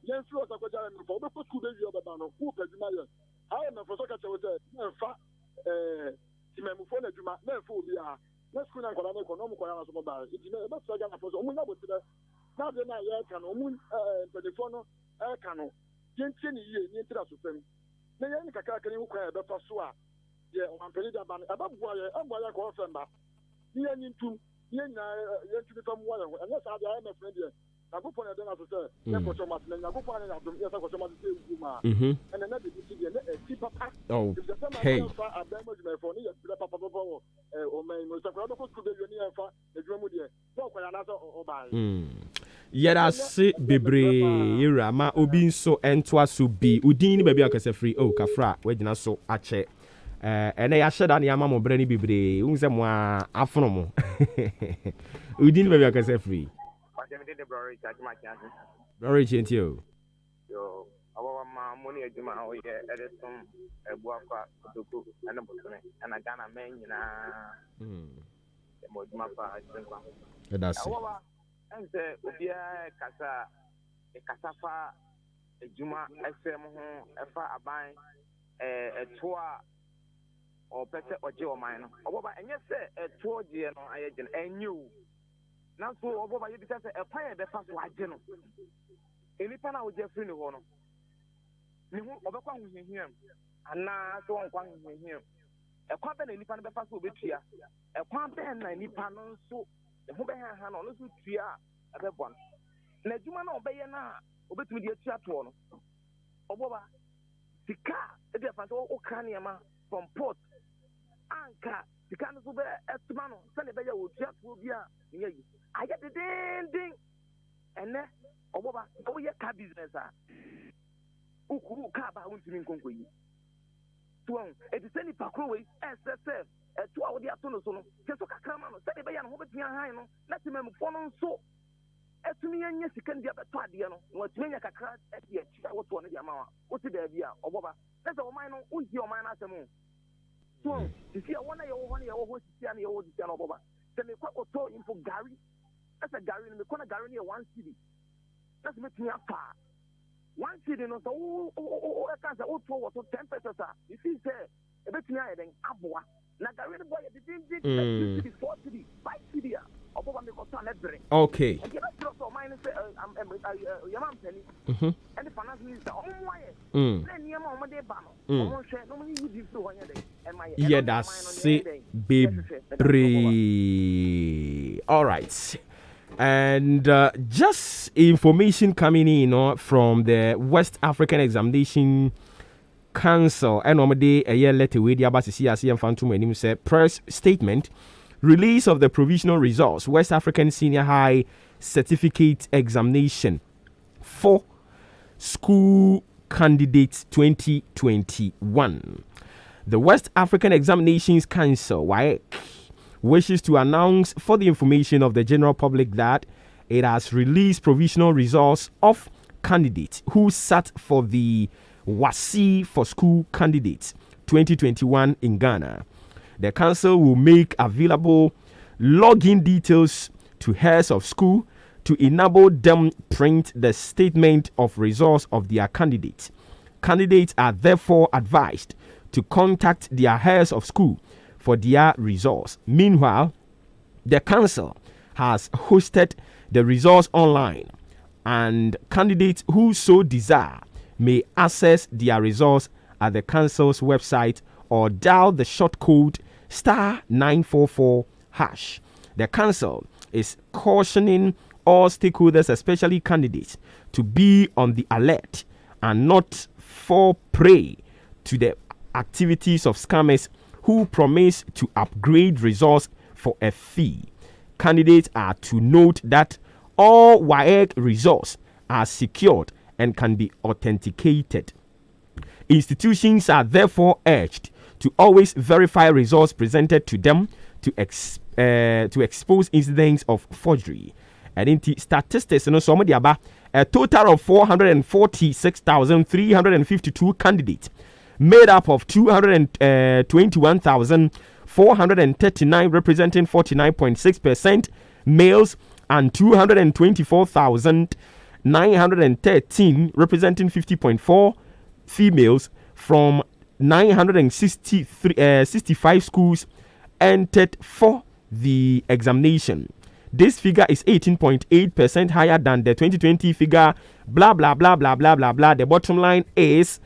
yes, you are for the school, you have a banner, who has Jumalin. I am a for soccer, Timemufone Juma, therefore, we are. Let's go and economic about it. That's why I'm for someone about it. Now, then I can own telephone, cano, Jensen, you need to them. The young Kaka can you cry about Pasua? Yeah, I'm very bad about why I'm why I call them back. You need to, you to become one, and that's how I am a friend here. I go for a dinner to say, never so much, and I go for another, yes, I go so much to say, and another decision, a cheaper pack.
Oh, hey. Yada se bebre yera ma obi nso entwa so bi udin ni baby akase free oh kafra we gina so ache ene ya sheda na ama mo bre ni bebre unse mo afono mo udin ni baby akase free Rory Gentio
yo awa ma money aduma o ye edison ebuafa doku ana botone ana Ghana men nyina mo aduma fa asenkwa
that's
awa ense obia kasafa aduma efem ho efa aban etoa o pese oje o man no oboba enye se etoa je no ayegene enyu na so oboba ye bi se epan e be fa so age no enipa na oje free ni ho no ni ho obekwa ho hihiam ana so nkwa ho hihiam ekwa be na enipa no be fa so obetua ekwa be na enipa no so ho be ha no so tua abebon na adwuma na obeye na obetumi de atua to no oboba sika e de fa so o kraniama from port anka sika no so be etuma no se ne be ya o tua to bi a ne yi aye de ding ene oboba o ye ka business a ukuru ka ba untimi nkonko yi tuon e de seni pakro we SSF to a wodi ato no so no ke so kakrama no se ne be ya no ho betia han no na timem fo no so etumi anya sika ndi abeto ade no no atumi anya kakra e de achi wo to no de amawa wo ti da bi a oboba na se o man no unji o man na asem tuon sisi a wona ye wo ho sisi a na ye wo sisi na oboba se me kwa oto info gari asa gari no me kona gari ne 1 cedi that's me tia fa 1 cedi no so o e kan say o to wo to 10 pesos a you see say e betumi aye den aboa na gari no boy e din 4 cedi 5 cedi a oboba me ko to na bere
okay
and you know so mine say yamam penny and the finance minister on why na niam o mo de ba no o mo hwe no mo ni di so ho nya den and my
yeah that's bebre all right. And just information coming in from the West African Examination Council, and normally a year later, we the Abasisi and Phantom and him said press statement release of the provisional results West African Senior High Certificate Examination for School Candidates 2021. The West African Examinations Council, WAEC, wishes to announce for the information of the general public that it has released provisional results of candidates who sat for the WASI for School Candidates 2021 in Ghana. The council will make available login details to heads of school to enable them print the statement of results of their candidates. Candidates are therefore advised to contact their heads of school for their results. Meanwhile, the council has hosted the results online, and candidates who so desire may access their results at the council's website or dial the short code *944#. The council is cautioning all stakeholders, especially candidates, to be on the alert and not fall prey to the activities of scammers who promise to upgrade results for a fee. Candidates are to note that all WAEC results are secured and can be authenticated. Institutions are therefore urged to always verify results presented to them to expose incidents of forgery. And in statistics, a total of 446,352 candidates, made up of 221,439 representing 49.6% males and 224,913 representing 50.4% females from 965 schools entered for the examination. This figure is 18.8% higher than the 2020 figure. Blah blah blah blah blah blah blah. The bottom line is,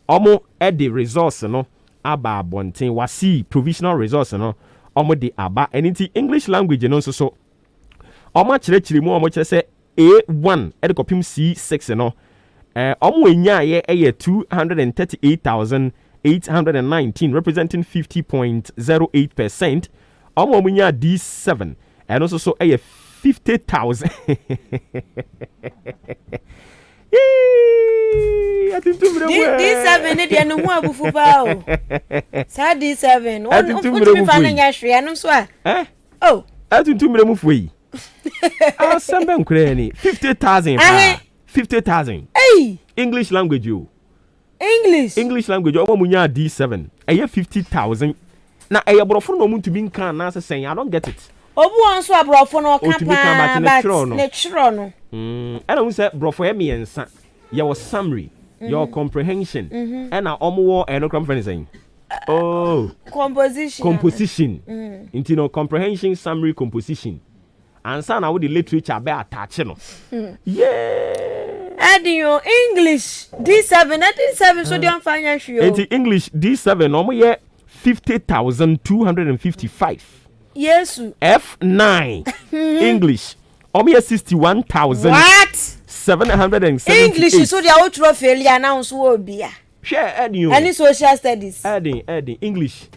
at the results, aba bontin wasi provisional results, de aba. And in the English language, so chile mo say A1 at the copy C6, enya 238,819 representing 50.08%. Munya D7 and also so 50,000.
D7 ne no mu abufu ba o. Sa D7 on me fa na nya hwe anu so a. Oh,
atuntum me mu foi. Ah, sembe nkure ni 50,000. 50,000.
Hey,
English language you.
English
language munya D7. 50,000. Na brofo no muntu bi nkan na say I don't get it.
Obu onso abrofo no kan pa but ne chiro no.
And I say brofo e miensa. Your summary, your comprehension, and our omo and conference saying. Oh, composition. Into no comprehension, summary, composition. And so now the literature be attached no. Yeah.
Adding your English D7 so don't find you.
Into English D7 omo ye 50,255.
Yes.
F9 English omo ye 61,000.
What?
770.
English is so the outro failure now so obia.
Share adding.
Any social studies.
Adding. English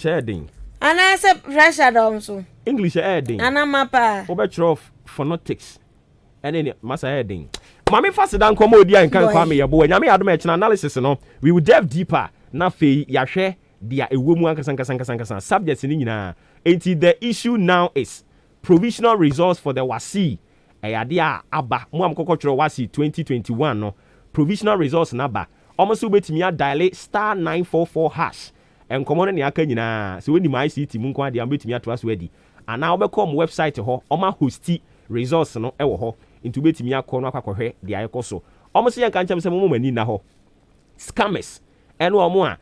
adding.
And I said Russia also.
English adding.
And I'm mapa.
Overture of phonetics. And then massa adding. Mami fast down commodia and can come here, boy. Yami admit analysis, no. We will delve deeper. Na fe yahwe dia ewumu ankasankasankasankasan subjects ni nyina. Enti the issue now is provisional results for the WASI. Ayadia aba mo amkokotro WASI 2021 no. Provisional results na ba. Almost betimi dial *944#. And common ni aka nyina. So when the ICT mu nko ade ambetimi ato aso adi. Ana obekọ website ho, oma hosti results no ewo ho. Into betimi akọ no akwakohwe de ayekọ so. Almost yan kan cham se mo mani na ho. Scammers. Eno omo a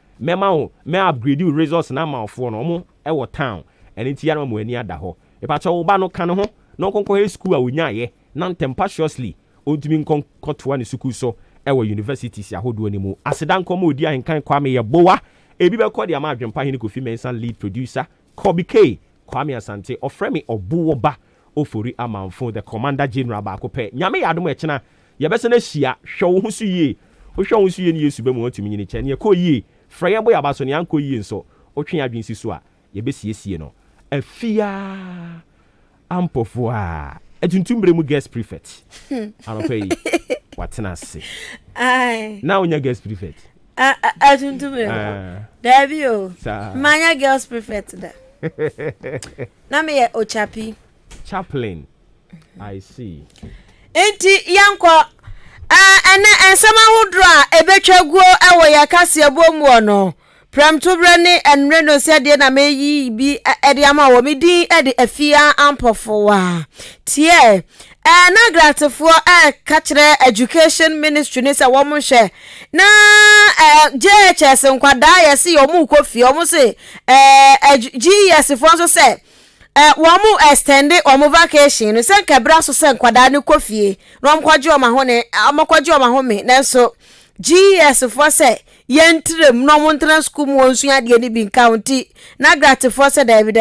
me upgrade results na manfo no omo ewo town. Eni ti ya no mo ani ada ho. E pa cho ba no kan ho. No konko school a wonya ye. Na tempestuously ontumi nkonkotoa ne school so ewo universities ahodo ni mu. Asedan komo odi ahenkan kwame ye bowa. Ebi be kọ de ama adwempa hene Kofi Mensa lead producer Kobi K Kwame Asante Ofremi Obuoba Ofori Amanfo the commander general ba akopẹ nyame yadom ekena ye bese na hia hwe ho so yie wo hwe ho so yie ne Yesu be mu otumi nyine che ne ko yie freye boy abaso ne anko yie nso otwe adwensi so a ye besiesie no afia ampofo a etuntumbre mu guest prefect anope watena se
ai
na onya guest prefect
Davio. Manya girls prefect that. Na me Ochapi.
Chaplain. I see.
Enti yanko ena ensema hudra ebetwa guo ewo yakase abomu no. Pram to brane and Reno said, "Dear, may ye be Ediama or Midi Eddie Afia Ampofoa." Tie, and I grateful for a catcher education ministry is a woman share. Na JHS and Quadia see your muko fi almost say, GS if also say, wamu extended or mu vacation, no send Cabrasso send Quadani coffee, Rom Quadio Mahone, Amaquadio Mahome, Nanso GS if I say. Yentre no montana school mo nsu ade ni bin county na gratifo se David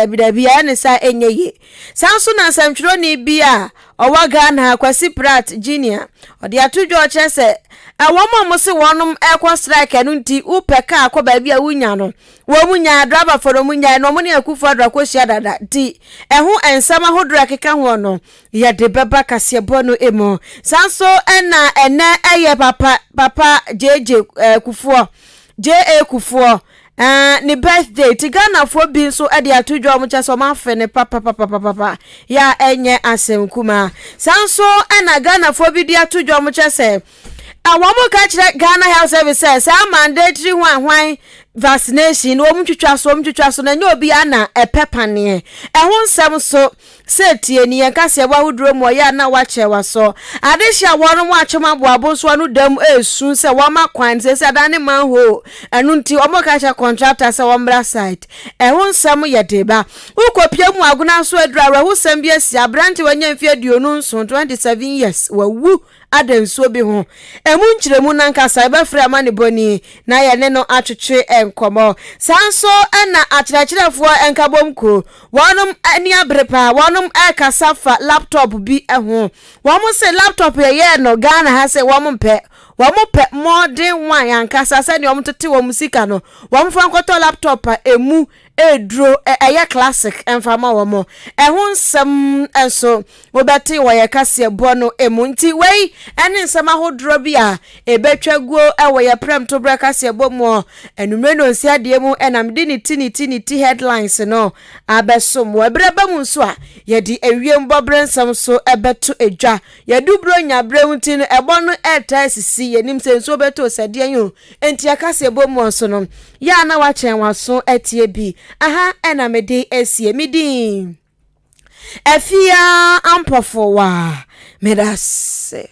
ne sa enye sanso na samtwiro ni bia owaga na akwasi prat junior ode atudwo che se awomo mo se wonum ekwa strike no nti upeka akoba bia wunya no wo munya driver for munya no mo ne akufo adra kwhia dada ti eho ensama hodra keka ho no ye de beba kase bono emo sanso ena eye papa JJ kufuo JA kufuo ni birthday ti Ghana fo bi so e de atodwo mo chaso ma fe ne papa ya enye asem kuma sanso na Ghana fo bi de atodwo mo chase awomo ka kire Ghana Health Services mandatory hwan vaccination wo mtwitwa so na nye obi ana epepane ho nsem so setie ni yankase wa hudro mo ya na wa chewa so adehia wono mo achema boabo so anu dam esu se wa makwan se adane man ho anu nti omo ka cha contractor se wo mbra site ho nsem ye deba ukopia mu aguna so adura wo sem bi asi abrante wanya mfie aduonu nso 27 years wawu adansuo bi ho emu nkyeremu nankasa ebefra mane boni na ye ne no atwetwe enkomo sanso na akyerɛkyerɛfo enkabomko wonum ani abrepa wonum kasafa laptop bi ho wom se laptop ye no Ghana ha se wom pɛ modern one yankasa se ne wom tete wom sika no wom fa nkoto laptop emu edro eye classic enfama womo ho nsem enso wobɛte wo ye kase bono emu nti wei ene nsem ahodro bi a ebetwaguo wo ye prem to bra kase bomo enumre no nsi ade mu enam di ni ti headlines no abesom wo breba mu nso a ye di ewiem bobre nsem so ebeto edwa ye dubro nya brem nti no ebo no eta sisi ye nim se nso beto sade anyo enti akase bomo nso no ya na wa chen waso etie bi aha ena mede esie midin Afia Ampofoa medase